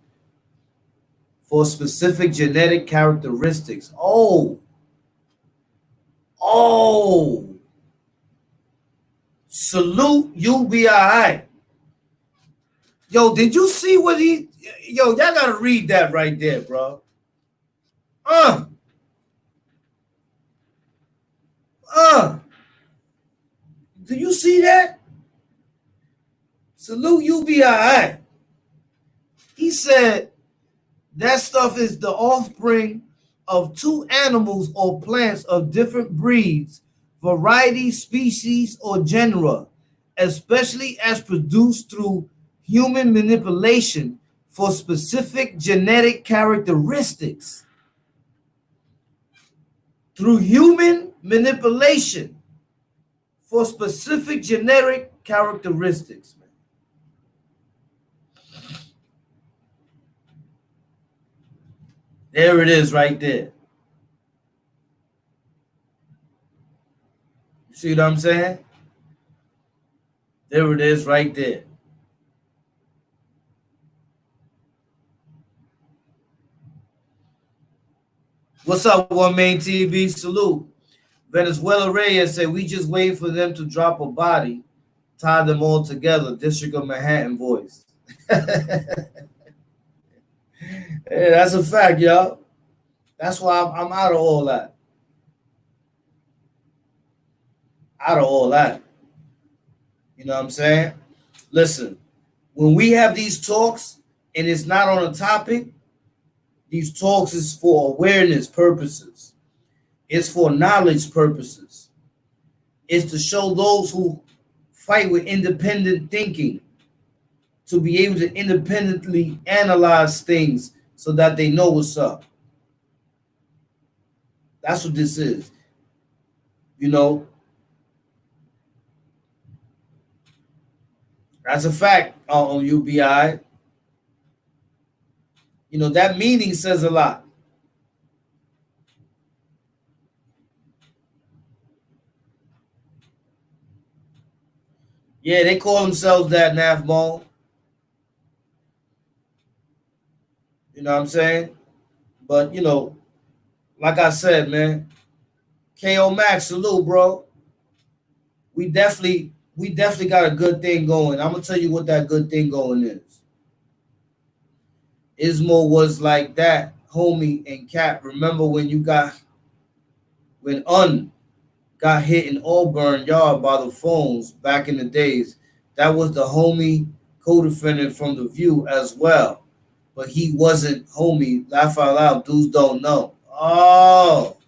for specific genetic characteristics. Oh, salute, you'll be all right. Yo, did you see what he? Yo, y'all gotta read that right there, bro. Uh, do you see that? Salute, you be all right. He said that stuff is the offspring of 2 animals or plants of different breeds, variety, species, or genera, especially as produced through human manipulation for specific genetic characteristics. through human manipulation for specific genetic characteristics. There it is right there. You see what I'm saying? There it is right there. What's up, One Main TV? Salute. Venezuela Reyes said, we just wait for them to drop a body, tie them all together. District of Manhattan voice. Hey, that's a fact, y'all. That's why I'm out of all that. Out of all that. You know what I'm saying? Listen, when we have these talks and it's not on a topic, these talks is for awareness purposes. It's for knowledge purposes. It's to show those who fight with independent thinking to be able to independently analyze things so that they know what's up. That's what this is. You know, that's a fact on UBI. You know, that meaning says a lot. Yeah, they call themselves that, Nafmo. You know what I'm saying? But, you know, like I said, man, KO Max, salute, bro. We definitely got a good thing going. I'm going to tell you what that good thing going is. Ismo was like that, homie and Cap. Remember when Un got hit in Auburn Yard by the phones back in the days? That was the homie co-defendant from The View as well. But he wasn't homie. Laugh out loud. Dudes don't know. Oh.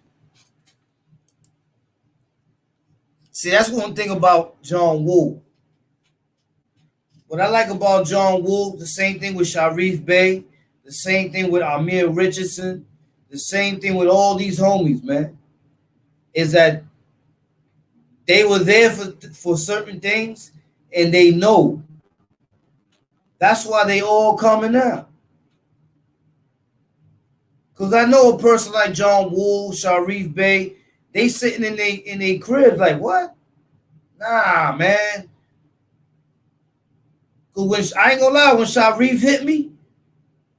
See, that's one thing about John Woo. What I like about John Woo, the same thing with Sharif Bey, the same thing with Amir Richardson, the same thing with all these homies, man, is that they were there for certain things and they know. That's why they all coming out. Because I know a person like John Woo, Sharif Bey, they sitting in their cribs like, what? Nah, man. Because I ain't gonna lie, when Sharif hit me,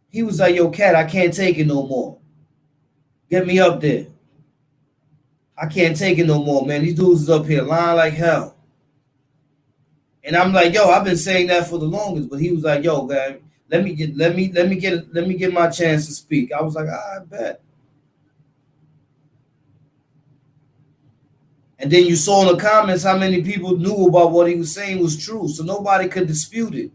he was like, yo, Cat, I can't take it no more. Get me up there. I can't take it no more, man. These dudes is up here lying like hell. And I'm like, yo, I've been saying that for the longest, but he was like, yo, man, let me get my chance to speak. I was like, I bet. And then you saw in the comments how many people knew about what he was saying was true, so nobody could dispute it.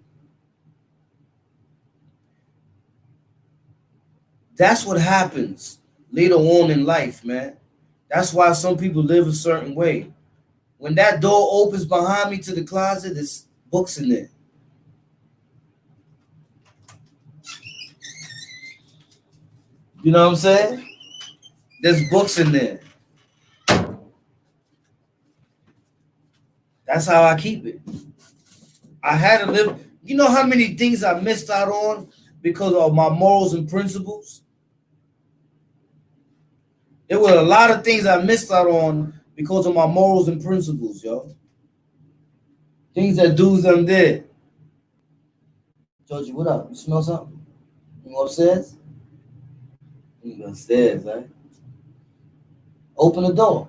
That's what happens later on in life, man. That's why some people live a certain way. When that door opens behind me to the closet, there's books in there. You know what I'm saying? There's books in there. That's how I keep it. I had to live. You know how many things I missed out on because of my morals and principles? There were a lot of things I missed out on because of my morals and principles, yo. Things that dudes done did. Georgie, what up? You smell something? You go upstairs? You go upstairs, right? Open the door.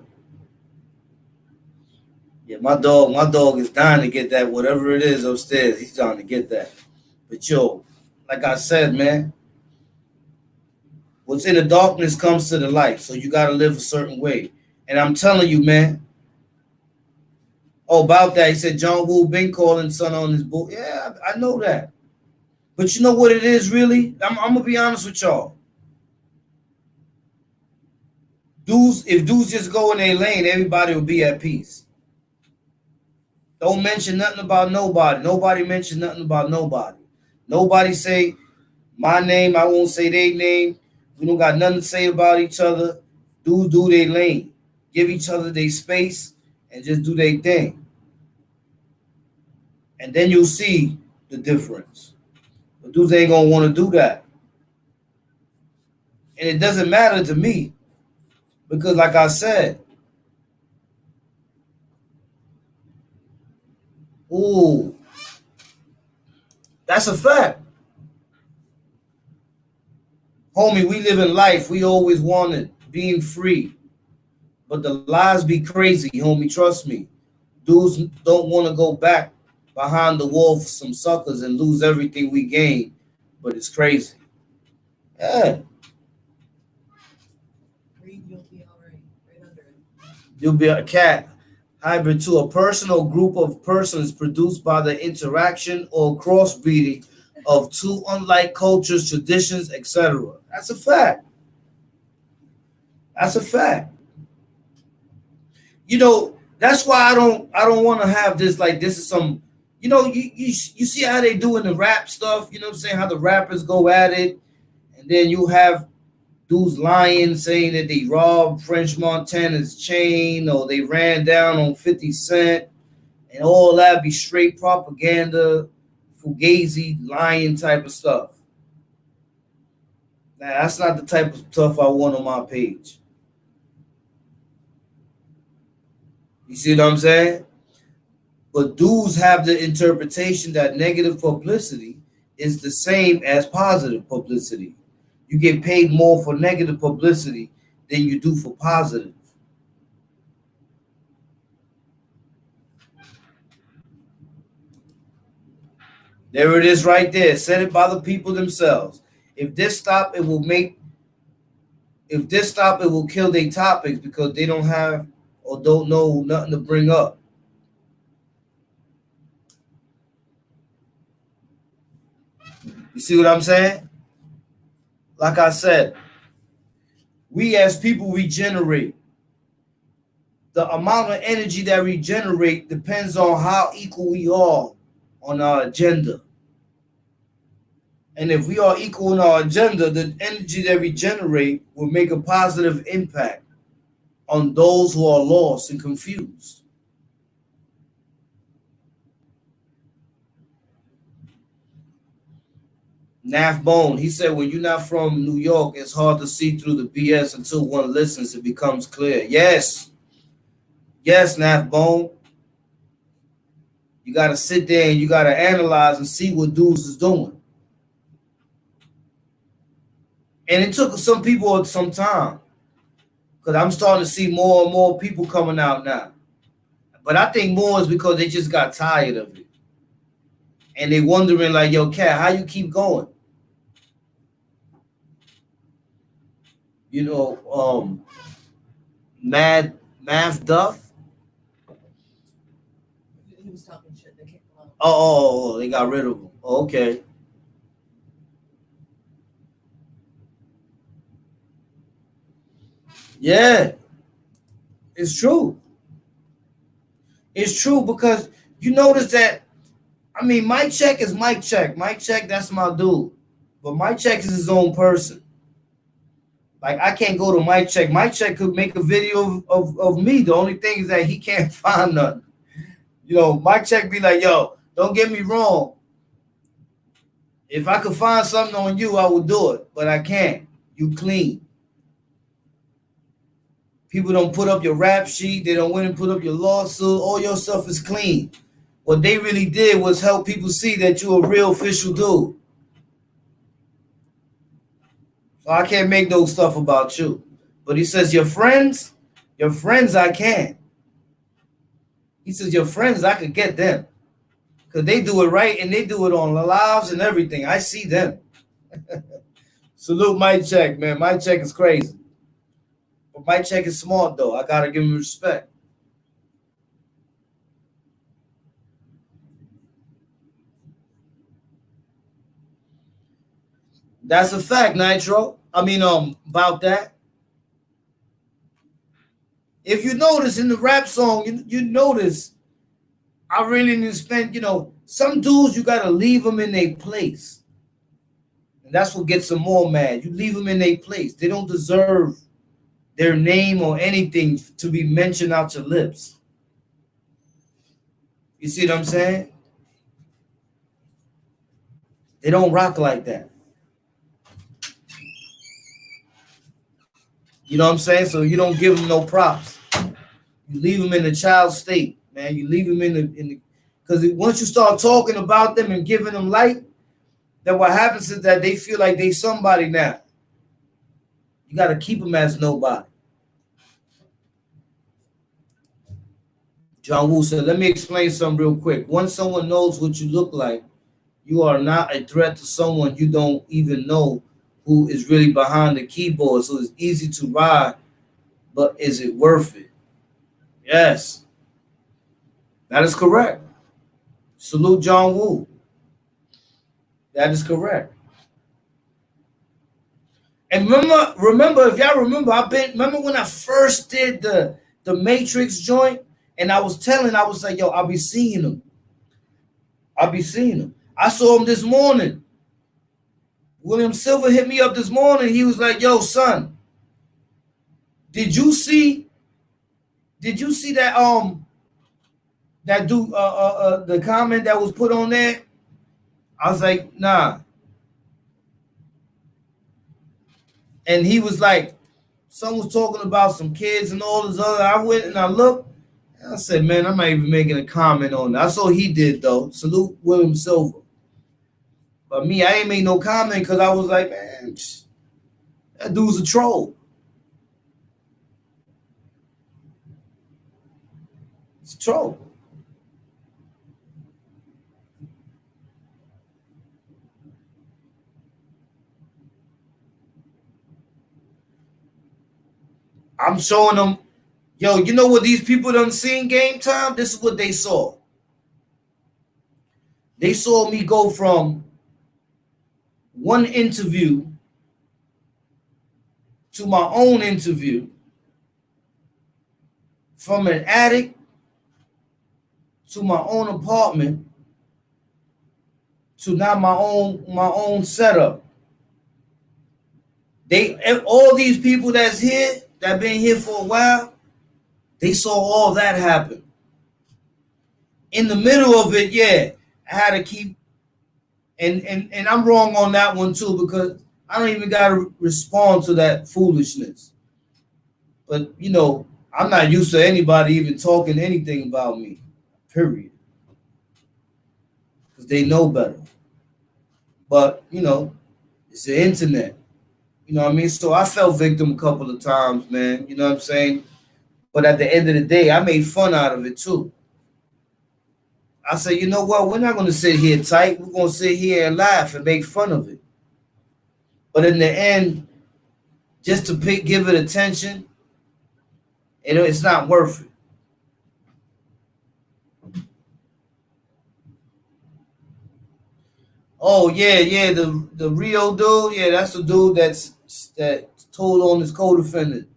Yeah, my dog is dying to get that, whatever it is upstairs. He's trying to get that. But yo, like I said, man, what's in the darkness comes to the light. So you got to live a certain way. And I'm telling you, man. Oh, about that, he said John Woo been calling son on his book. Yeah, I know that. But you know what it is, really? I'm going to be honest with y'all. If dudes just go in their lane, everybody will be at peace. Don't mention nothing about nobody. Nobody mention nothing about nobody. Nobody say my name. I won't say their name. We don't got nothing to say about each other. Dudes do their lane, give each other their space, and just do their thing. And then you'll see the difference. But dudes ain't gonna want to do that. And it doesn't matter to me because, like I said, ooh, that's a fact. Homie, we live in life. We always wanted being free. But the lies be crazy, homie. Trust me. Dudes don't want to go back behind the wall for some suckers and lose everything we gain. But it's crazy. Yeah. Read, you'll be all right. Right under it. You'll be a cat. Hybrid to a person or group of persons produced by the interaction or crossbreeding of two unlike cultures, traditions, etc. That's a fact. That's a fact. That's why I don't want to have this like this is some you see how they do in the rap stuff, you know what I'm saying, how the rappers go at it, and then you have dudes lying saying that they robbed French Montana's chain or they ran down on 50 Cent, and all that be straight propaganda, fugazi, lying type of stuff. Now, that's not the type of stuff I want on my page. You see what I'm saying? But dudes have the interpretation that negative publicity is the same as positive publicity. You get paid more for negative publicity than you do for positive. There it is right there. Said it by the people themselves. If this stop, it will kill their topics because they don't have or don't know nothing to bring up. You see what I'm saying? Like I said, we as people regenerate. The amount of energy that we generate depends on how equal we are on our agenda. And if we are equal in our agenda, the energy that we generate will make a positive impact on those who are lost and confused. Naf Bone, he said, when you're not from New York, it's hard to see through the BS until one listens, it becomes clear. Yes. Yes, Naf Bone. You got to sit there and you got to analyze and see what dudes is doing. And it took some people some time because I'm starting to see more and more people coming out now. But I think more is because they just got tired of it. And they wondering like, yo, Cat, how you keep going? Math Duff. He was talking shit. They kicked him out. Oh, they got rid of him. Oh, okay. Yeah, it's true. It's true because you notice that. I mean, Mike Check is Mike Check. Mike Check, that's my dude. But Mike Check is his own person. Like, I can't go to Mike Check. Mike Check could make a video of me. The only thing is that he can't find nothing. Mike Check be like, yo, don't get me wrong. If I could find something on you, I would do it. But I can't. You clean. People don't put up your rap sheet. They don't went and put up your lawsuit. All your stuff is clean. What they really did was help people see that you're a real official dude. So I can't make no stuff about you. But he says, your friends I can. He says, your friends, I could get them. Because they do it right and they do it on the lives and everything. I see them. Salute Mike Check, man. Mike Check is crazy. But Mike Check is smart, though. I got to give him respect. That's a fact, Nitro. About that. If you notice in the rap song, you notice I really didn't spend, some dudes, you got to leave them in their place. And that's what gets them more mad. You leave them in their place. They don't deserve their name or anything to be mentioned out your lips. You see what I'm saying? They don't rock like that. You know what I'm saying? So you don't give them no props. You leave them in a child state, man. You leave them in the because once you start talking about them and giving them light, then what happens is that they feel like they somebody now. You got to keep them as nobody. John Woo said, "Let me explain something real quick. Once someone knows what you look like, you are not a threat to someone you don't even know who is really behind the keyboard. So it's easy to ride, but is it worth it?" Yes, that is correct. Salute John Woo. That is correct. And remember, if y'all remember, remember when I first did the Matrix joint, and I was like, yo, I'll be seeing him. I'll be seeing him. I saw him this morning. William Silver hit me up this morning. He was like, yo, son, did you see that dude the comment that was put on there? I was like, nah. And he was like, someone was talking about some kids and all this other. I went and I looked. And I said, man, I'm not even making a comment on that. I saw he did though. Salute William Silver. But me, I ain't made no comment because I was like, man, that dude's a troll. It's a troll. I'm showing them, yo, you know what these people done seen game time? This is what they saw. They saw me go from one interview to my own interview, from an attic to my own apartment to now my own setup. They all these people that's here that been here for a while, they saw all that happen. In the middle of it, yeah, I had to keep and I'm wrong on that one too because I don't even gotta respond to that foolishness. But you know, I'm not used to anybody even talking anything about me. Period. Because they know better. But you know, it's the internet. You know what I mean? So I fell victim a couple of times, man. You know what I'm saying? But at the end of the day, I made fun out of it too. I said, you know what? We're not going to sit here tight. We're going to sit here and laugh and make fun of it. But in the end, just to give it attention, it's not worth it. Oh yeah, the Rio dude, yeah, that's the dude that told on his co-defendant.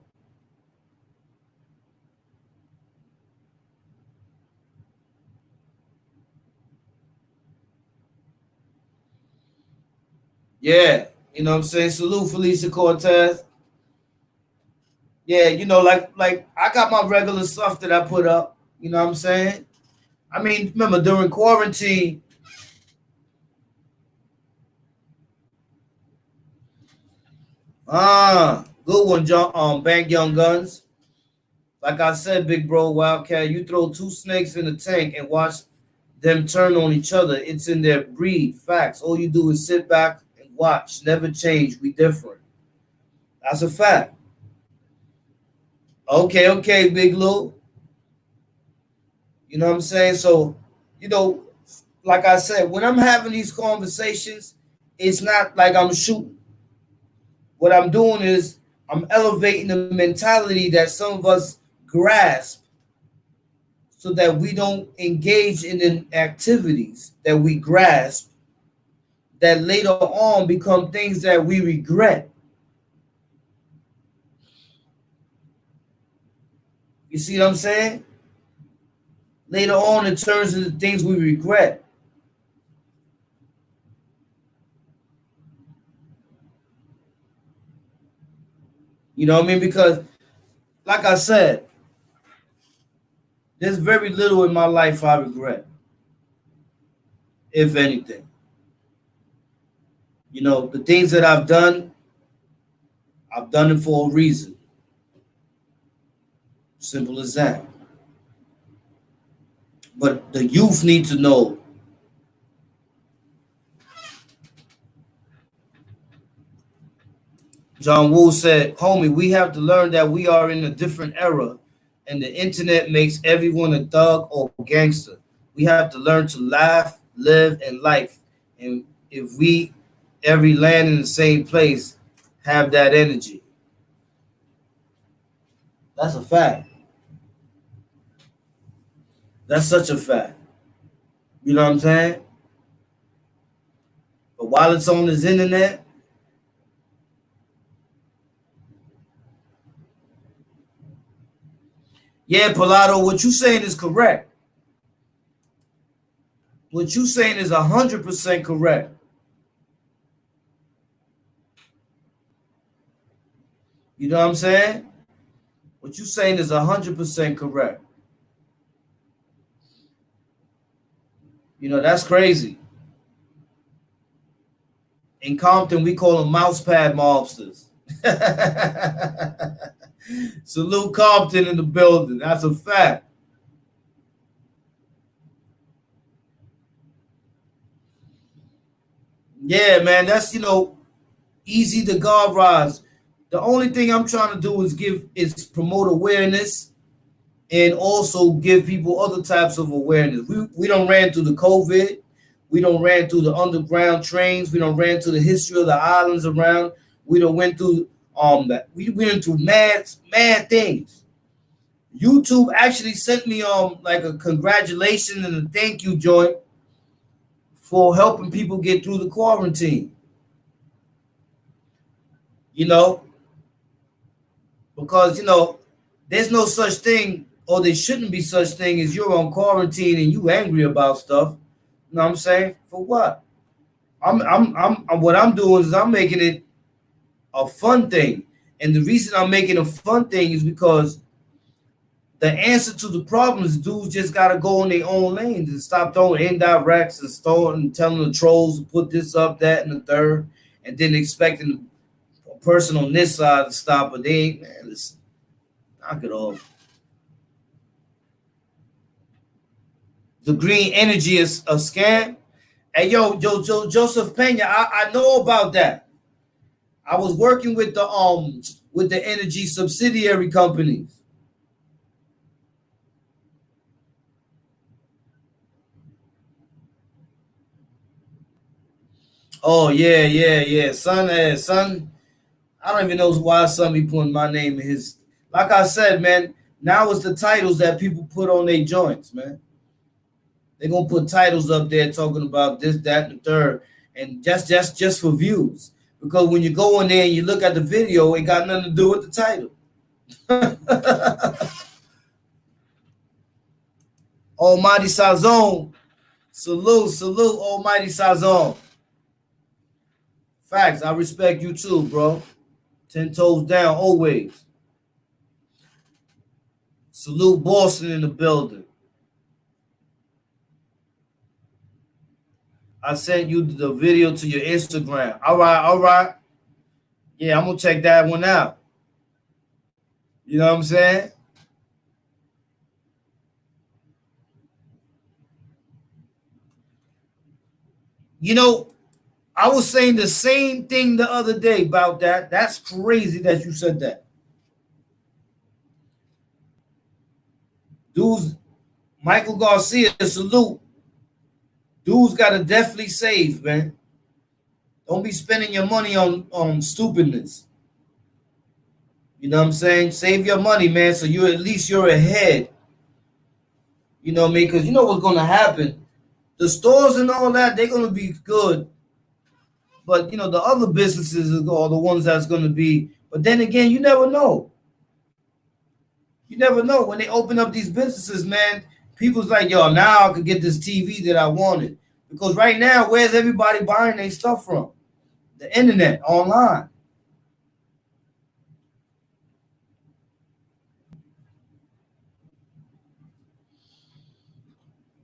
Yeah, you know what I'm saying? Salute Felicia Cortez. Yeah, you know, like I got my regular stuff that I put up. You know what I'm saying? I mean, remember during quarantine, good one, John. Bang Young Guns. Like I said, big bro, Wildcat, you throw two snakes in a tank and watch them turn on each other. It's in their breed. Facts. All you do is sit back and watch. Never change. We different. That's a fact. Okay, Big Lou. You know what I'm saying? So, you know, like I said, when I'm having these conversations, it's not like I'm shooting. What I'm doing is I'm elevating the mentality that some of us grasp so that we don't engage in the activities that we grasp that later on become things that we regret. You see what I'm saying? Later on, it turns into things we regret. You know what I mean? Because like I said, there's very little in my life I regret, if anything. You know, the things that I've done it for a reason. Simple as that. But the youth need to know. John Woo said, homie, we have to learn that we are in a different era and the internet makes everyone a thug or gangster. We have to learn to laugh, live, and life. And if we every land in the same place have that energy. That's a fact. That's such a fact. You know what I'm saying? But while it's on this internet, yeah, Pilato, what you saying is correct. What you saying is 100% correct. You know what I'm saying? What you saying is 100% correct. You know, that's crazy. In Compton, we call them mouse pad mobsters. Salute Compton in the building. That's a fact. Yeah, man, that's, easy to God rise. The only thing I'm trying to do is promote awareness and also give people other types of awareness. We don't ran through the COVID. We don't ran through the underground trains. We don't ran through the history of the islands around. We don't went through that. We went into mad things. YouTube actually sent me like a congratulation and a thank you joint for helping people get through the quarantine. You know, because there's no such thing, or there shouldn't be such thing as you're on quarantine and you angry about stuff. You know what I'm saying? For what? What I'm doing is I'm making it a fun thing. And the reason I'm making a fun thing is because the answer to the problems, dudes just gotta go in their own lanes and stop throwing indirects and telling the trolls to put this up, that, and the third, and then expecting a person on this side to stop, but they ain't. Man, listen, knock it off. The green energy is a scam. Hey, yo, Joseph Pena, I know about that. I was working with the energy subsidiary companies. Oh yeah. Son. I don't even know why son be putting my name in his. Like I said, man. Now it's the titles that people put on their joints, man. They're gonna put titles up there talking about this, that, and the third, and just for views. Because when you go in there and you look at the video, it got nothing to do with the title. Almighty Sazon. Salute, Almighty Sazon. Facts, I respect you too, bro. 10 toes down, always. Salute Boston in the building. I sent you the video to your Instagram. All right. Yeah, I'm gonna check that one out. You know what I'm saying? You know, I was saying the same thing the other day about that. That's crazy that you said that. Dudes, Michael Garcia, salute. Dudes gotta definitely save, man. Don't be spending your money on stupidness. You know what I'm saying? Save your money, man, so you're ahead. You know what I mean? Because you know what's gonna happen. The stores and all that, they're gonna be good. But the other businesses are the ones that's gonna be. But then again, you never know. You never know. When they open up these businesses, man, people's like, yo, now I could get this TV that I wanted. Because right now, where's everybody buying their stuff from? The internet, online.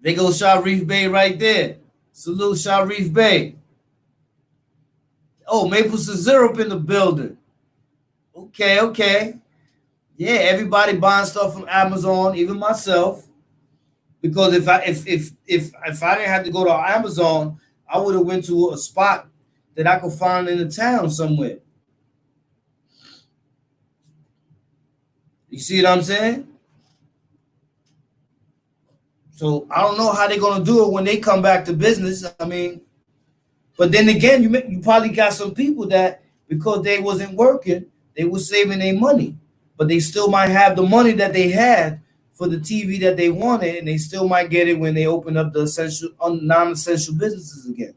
They go Sharif Bey right there. Salute Sharif Bey. Oh, maple syrup in the building. Okay, okay. Yeah, everybody buying stuff from Amazon, even myself. Because if I didn't have to go to Amazon, I would have went to a spot that I could find in the town somewhere. You see what I'm saying? So I don't know how they're gonna do it when they come back to business. I mean, but then again, you probably got some people that because they wasn't working, they were saving their money, but they still might have the money that they had for the TV that they wanted, and they still might get it when they open up the essential, non-essential businesses again.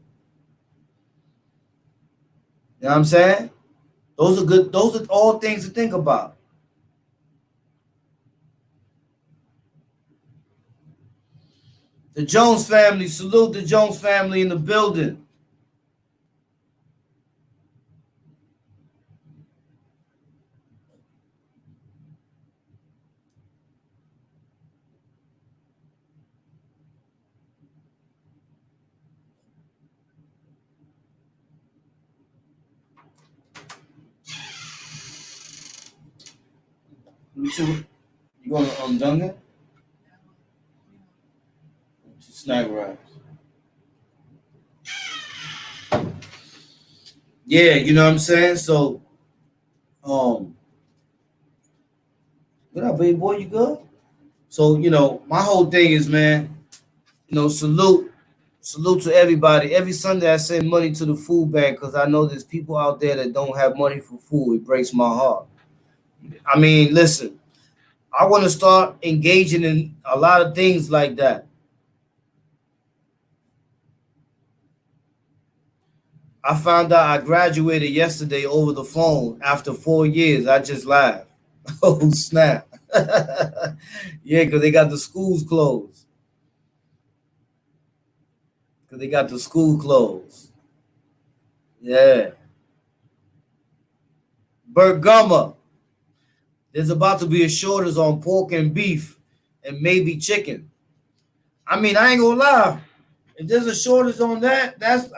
You know what I'm saying? Those are good. Those are all things to think about. The Jones family, salute the Jones family in the building. You going to Dungan? Snack wraps. Yeah, you know what I'm saying? So, what up, baby boy? You good? So, my whole thing is, man, salute to everybody. Every Sunday I send money to the food bank because I know there's people out there that don't have money for food. It breaks my heart. I mean, listen, I want to start engaging in a lot of things like that. I found out I graduated yesterday over the phone after 4 years. I just laughed. Oh, snap. Yeah, because they got the schools closed. Because they got the school closed. Yeah. Bergama. There's about to be a shortage on pork and beef and maybe chicken. I mean, I ain't gonna lie. If there's a shortage on that, as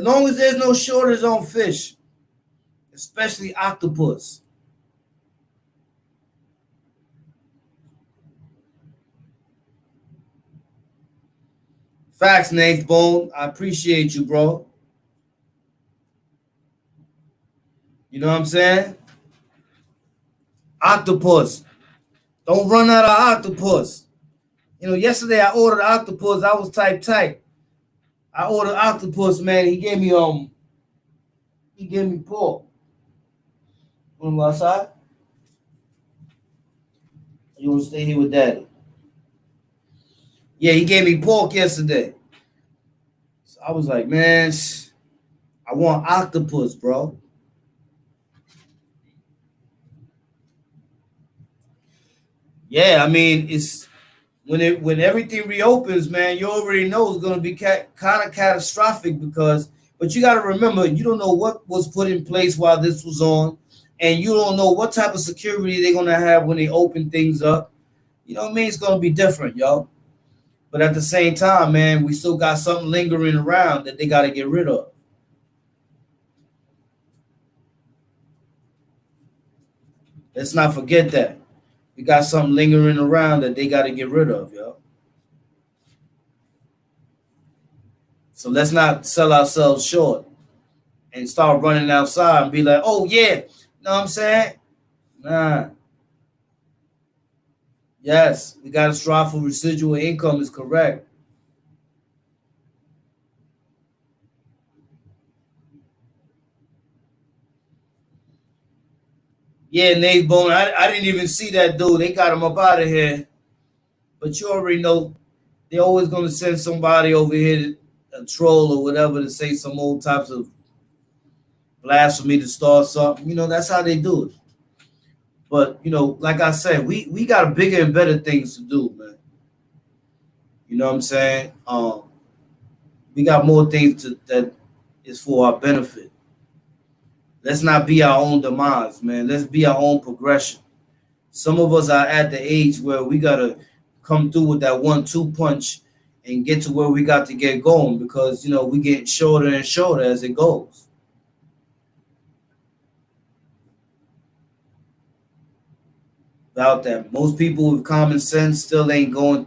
long as there's no shortage on fish, especially octopus. Facts, Nate Bone. I appreciate you, bro. You know what I'm saying? Octopus. Don't run out of octopus. Yesterday I ordered octopus. I was tight. I ordered octopus, man. He gave me pork. Want to go outside? You want to stay here with daddy? Yeah, he gave me pork yesterday. So I was like, man, I want octopus, bro. Yeah, I mean, it's when everything reopens, man, you already know it's gonna be kind of catastrophic but you got to remember, you don't know what was put in place while this was on, and you don't know what type of security they're gonna have when they open things up. You know what I mean? It's gonna be different, yo. But at the same time, man, we still got something lingering around that they got to get rid of. Let's not forget that. We got something lingering around that they got to get rid of, yo. So let's not sell ourselves short and start running outside and be like, oh, yeah. You know what I'm saying? Nah. Yes, we got to strive for residual income is correct. Yeah, Nate Bone, I didn't even see that dude. They got him up out of here. But you already know they're always going to send somebody over here, a troll or whatever, to say some old types of blasphemy to start something. That's how they do it. But, like I said, we got bigger and better things to do, man. You know what I'm saying? We got more things that is for our benefit. Let's not be our own demise, man. Let's be our own progression. Some of us are at the age where we gotta come through with that 1-2 punch and get to where we got to get going, because we get shorter and shorter as it goes. About that, most people with common sense still ain't gonna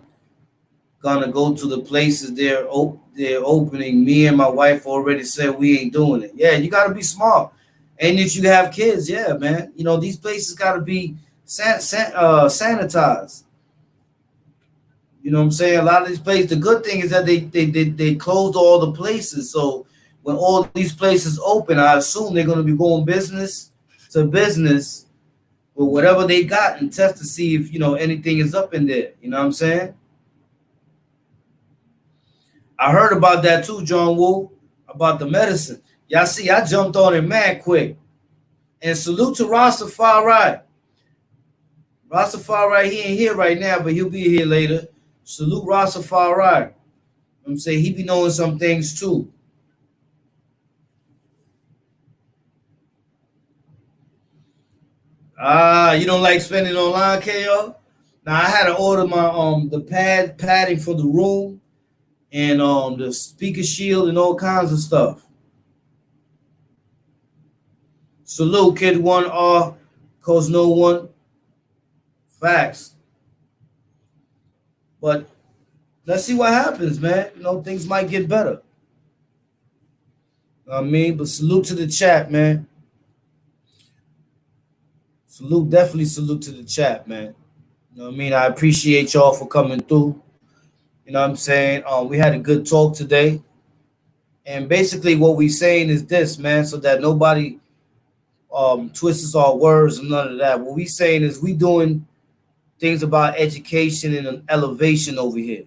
go to the places they're opening. Me and my wife already said we ain't doing it. Yeah, you gotta be smart. And if you have kids, yeah, man, these places gotta be sanitized. You know what I'm saying? A lot of these places. The good thing is that they closed all the places. So when all these places open, I assume they're gonna be going business to business with whatever they got and test to see if anything is up in there. You know what I'm saying? I heard about that too, John Woo, about the medicine. Y'all see, I jumped on it mad quick. And salute to Rastafari. Rastafari, he ain't here right now, but he'll be here later. Salute Rastafari. I'm saying he be knowing some things too. You don't like spending online, KO? Now I had to order my the padding for the room and the speaker shield and all kinds of stuff. Salute, Kid 1R, Cause No One. Facts. But let's see what happens, man. Things might get better. But salute to the chat, man. Definitely salute to the chat, man. I appreciate y'all for coming through. You know what I'm saying? We had a good talk today. And basically what we saying is this, man, so that nobody twists our words and none of that. What we saying is we doing things about education and an elevation over here.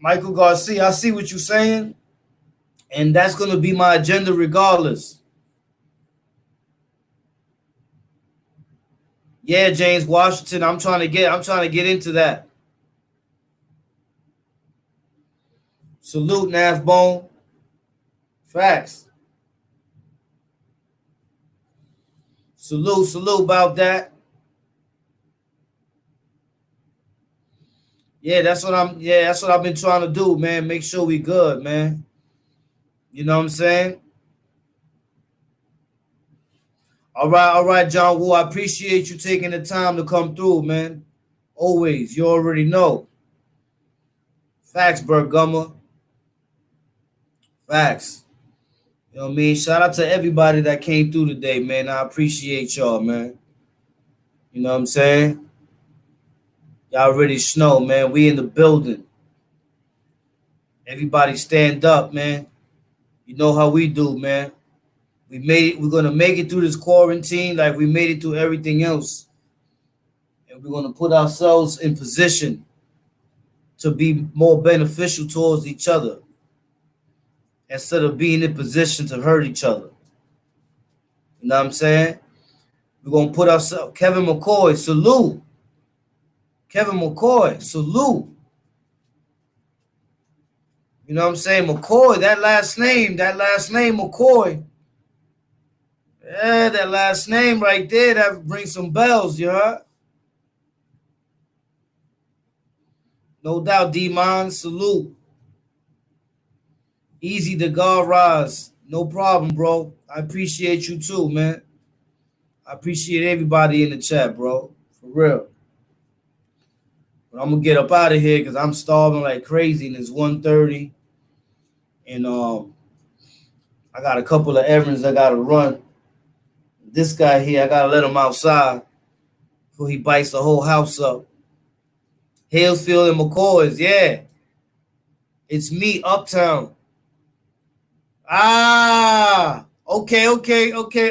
Michael Garcia, I see what you're saying, and that's going to be my agenda regardless. Yeah, James Washington, I'm trying to get into that. Salute, Navbone. Facts. Salute about that. Yeah, that's what I've been trying to do, man. Make sure we good, man. You know what I'm saying? All right, John Woo. I appreciate you taking the time to come through, man. Always. You already know. Facts, Bergummer. Facts. You know what I mean? Shout out to everybody that came through today, man. I appreciate y'all, man. You know what I'm saying? Y'all already know, man. We in the building. Everybody stand up, man. You know how we do, man. We made it. We're gonna make it through this quarantine like we made it through everything else. And we're gonna put ourselves in position to be more beneficial towards each other instead of being in position to hurt each other. You know what I'm saying? We're gonna put ourselves. Kevin McCoy, salute. Kevin McCoy, salute. You know what I'm saying? McCoy, that last name, McCoy. Yeah, that last name right there, that brings some bells, you heard? No doubt, D-Mon, salute. Easy to God rise. No problem, bro. I appreciate you too, man. I appreciate everybody in the chat, bro. For real. But I'm gonna get up out of here because I'm starving like crazy and it's 1:30. And I got a couple of errands I gotta run. This guy here, I gotta let him outside before he bites the whole house up. Halesfield and McCoys, yeah. It's me, Uptown. Okay,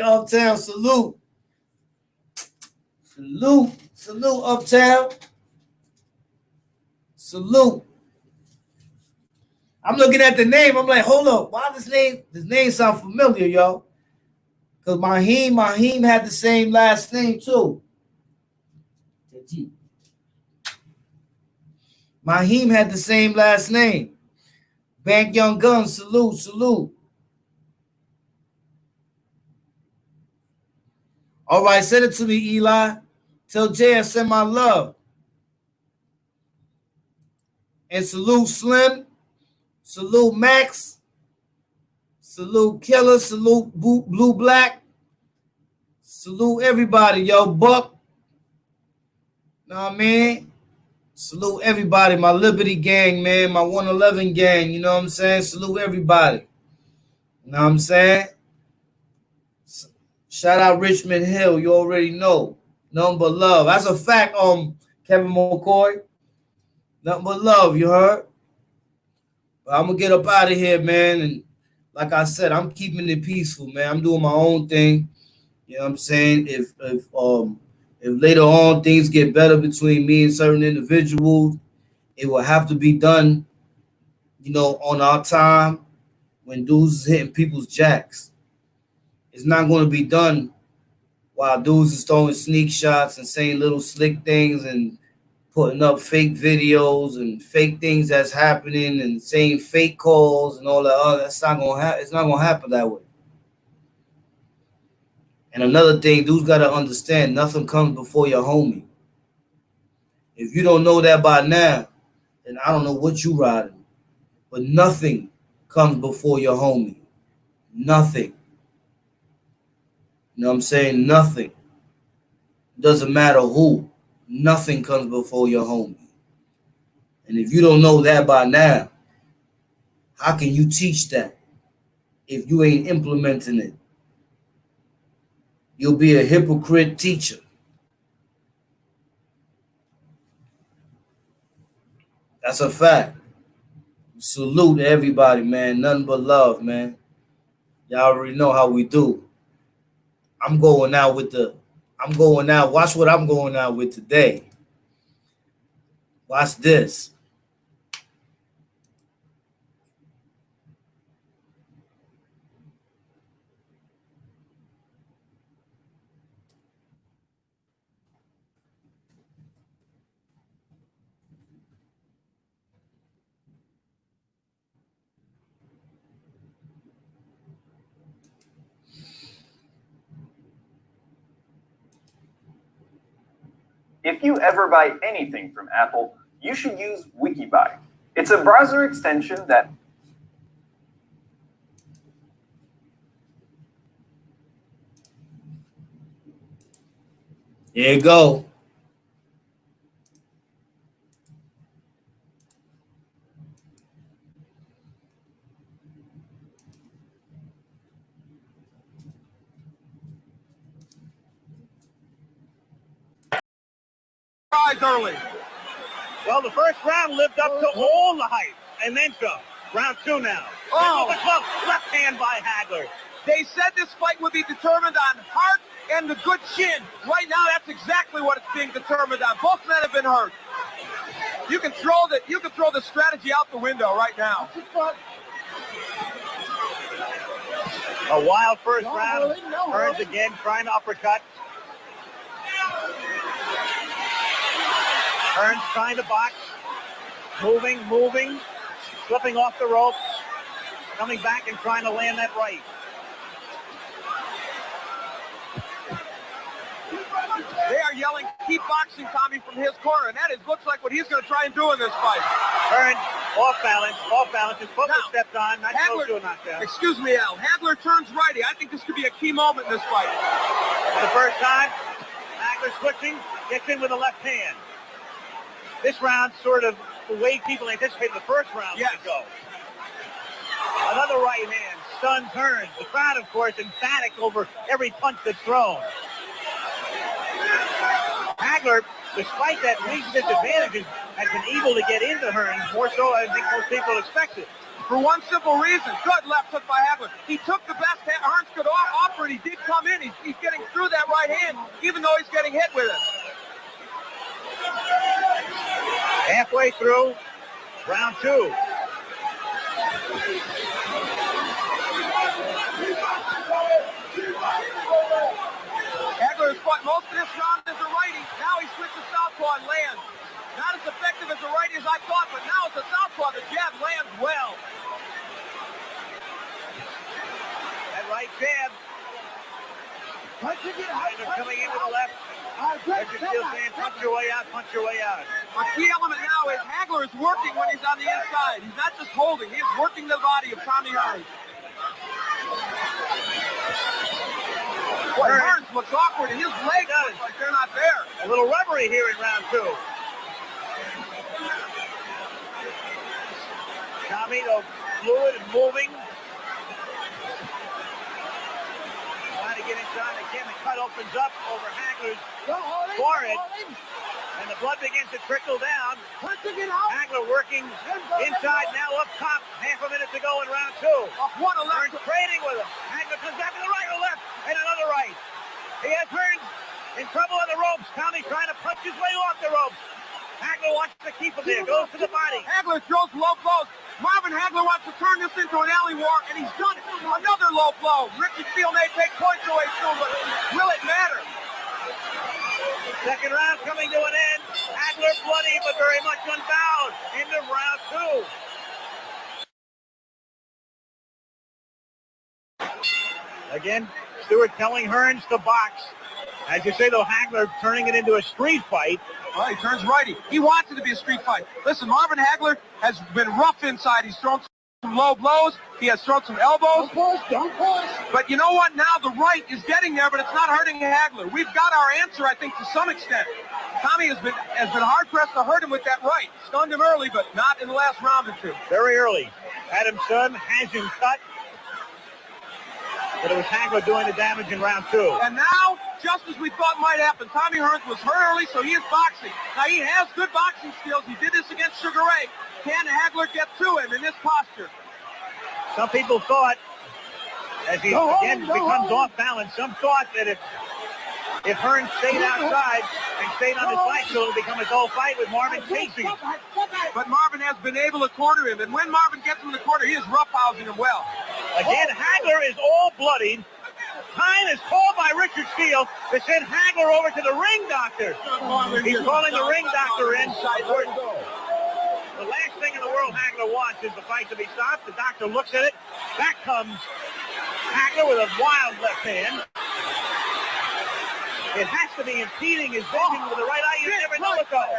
Uptown. Salute, Uptown. Salute. I'm looking at the name. I'm like, hold up. Why this name sound familiar, y'all? Because Mahim had the same last name too. Mahim had the same last name. Bank Young Guns, salute. All right, send it to me, Eli. Tell Jay I send my love. And salute Slim. Salute Max. Salute Killer. Salute Blue Black. Salute everybody, yo. Buck. Know what I mean? Salute everybody. My Liberty gang, man. My 111 gang. You know what I'm saying? Salute everybody. You know what I'm saying? Shout out Richmond Hill. You already know. Nothing but love. That's a fact, Kevin McCoy. Nothing but love, you heard? But I'm gonna get up out of here, man. And like I said, I'm keeping it peaceful, man. I'm doing my own thing. You know what I'm saying? If later on things get better between me and certain individuals, it will have to be done, you know, on our time when dudes is hitting people's jacks. It's not going to be done while dudes is throwing sneak shots and saying little slick things and putting up fake videos and fake things that's happening and saying fake calls and all that. Oh, that's not gonna happen. It's not gonna happen that way. And another thing, dudes gotta understand, nothing comes before your homie. If you don't know that by now, then I don't know what you riding. But nothing comes before your homie. Nothing. You know what I'm saying? Nothing. Doesn't matter who. Nothing comes before your homie. And if you don't know that by now, how can you teach that if you ain't implementing it? You'll be a hypocrite teacher. That's a fact. Salute to everybody, man. Nothing but love, man. Y'all already know how we do. I'm going out. Watch what I'm going out with today. Watch this. If you ever buy anything from Apple, you should use WikiBuy. It's a browser extension that... There you go. Early. Well, the first round lived up to all the hype, and then some. Round two now. Oh, the club, left hand by Hagler. They said this fight would be determined on heart and the good chin. Right now, that's exactly what it's being determined on. Both men have been hurt. You can throw the strategy out the window right now. A wild first round. Burns again, trying to uppercut. Hearns trying to box, moving, slipping off the ropes, coming back and trying to land that right. They are yelling, keep boxing, Tommy, from his corner, and that looks like what he's going to try and do in this fight. Hearns, off balance, his foot was stepped on, not close to a knockdown. Excuse me, Al, Hagler turns righty. I think this could be a key moment in this fight. For the first time, Hagler switching, gets in with a left hand. This round sort of the way people anticipated the first round would go. Another right hand stuns Hearns. The crowd, of course, emphatic over every punch that's thrown. Hagler, despite that weak disadvantage, has been able to get into Hearns more so I think most people expected. For one simple reason, good left hook by Hagler. He took the best Hearns could offer, and he did come in. He's getting through that right hand, even though he's getting hit with it. Halfway through round two. Hagler has fought most of this round as a righty. Now he switches southpaw and lands. Not as effective as a righty as I thought, but now it's a southpaw. The jab lands well. That right jab Hagler coming into the left. Richard Steele saying, punch your way out, punch your way out. A key element now is Hagler is working when he's on the inside. He's not just holding, he's working the body of Tommy Hearns. Boy, Hearns looks awkward and his legs look like they're not there. A little rubbery here in round 2. Tommy, though, fluid and moving. Trying to get inside again. The cut opens up over Hagler's forehead. And the blood begins to trickle down. Hagler working inside, now up top. Half a minute to go in round 2. What a left. Hearns trading with him. Hagler comes back to the right or left, and another right. He has Hearns in trouble on the ropes. Tommy trying to punch his way off the ropes. Hagler wants to keep him there. Goes to the body. Hagler throws low blows. Marvin Hagler wants to turn this into an alley war, and he's done it. Another low blow. Richard Steele may take points away soon, but will it matter? Second round coming to an end. Hagler bloody, but very much unbound. Into round 2. Again, Stewart telling Hearns to box. As you say, though, Hagler turning it into a street fight. Well, he turns righty. He wants it to be a street fight. Listen, Marvin Hagler has been rough inside. He's thrown some low blows. He has thrown some elbows. Don't push. But you know what? Now the right is getting there, but it's not hurting Hagler. We've got our answer, I think, to some extent. Tommy has been hard-pressed to hurt him with that right. Stunned him early, but not in the last round or 2. Very early. Adam's son has him cut. But it was Hagler doing the damage in round 2. And now, just as we thought might happen, Tommy Hearns was hurt early, so he is boxing. Now, he has good boxing skills. He did this against Sugar Ray. Can Hagler get to him in this posture? Some people thought, as he again becomes off balance, some thought that if Hearns stayed outside and stayed on his bicycle, it would become a dull fight with Marvin chasing. But Marvin has been able to corner him, and when Marvin gets him in the corner, he is roughhousing him well. Again, Hagler is all bloodied. Time is called by Richard Steele to send Hagler over to the ring doctor. He's calling the ring doctor in. The last thing in the world Hagler wants is the fight to be stopped. The doctor looks at it. Back comes Hagler with a wild left hand. It has to be impeding his vision with the right eye. You never know it though.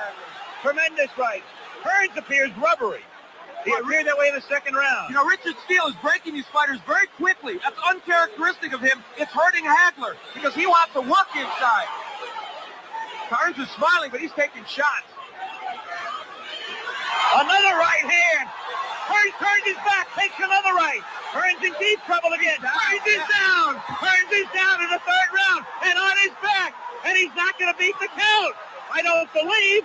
Tremendous right. Hearns appears rubbery. He appeared that way in the second round. You know, Richard Steele is breaking these fighters very quickly. That's uncharacteristic of him. It's hurting Hagler because he wants to work inside. Hearns is smiling, but he's taking shots. Another right hand. Hearns turns his back, takes another right. Hearns in deep trouble again. Hearns is down. Hearns is down in the third round and on his back. And he's not going to beat the count. I don't believe.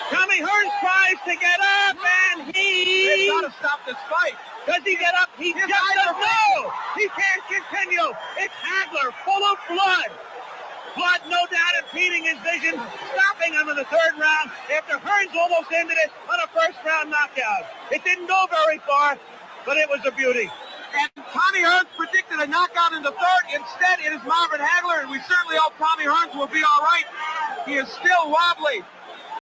Tommy Hearns tries to get up, and They've got to stop this fight. does he get up? He just doesn't know. He can't continue. It's Hagler, full of blood. Blood, no doubt, impeding his vision, stopping him in the third round after Hearns almost ended it on a first-round knockout. It didn't go very far, but it was a beauty. And Tommy Hearns predicted a knockout in the third. Instead, it is Marvin Hagler, and we certainly hope Tommy Hearns will be all right. He is still wobbly.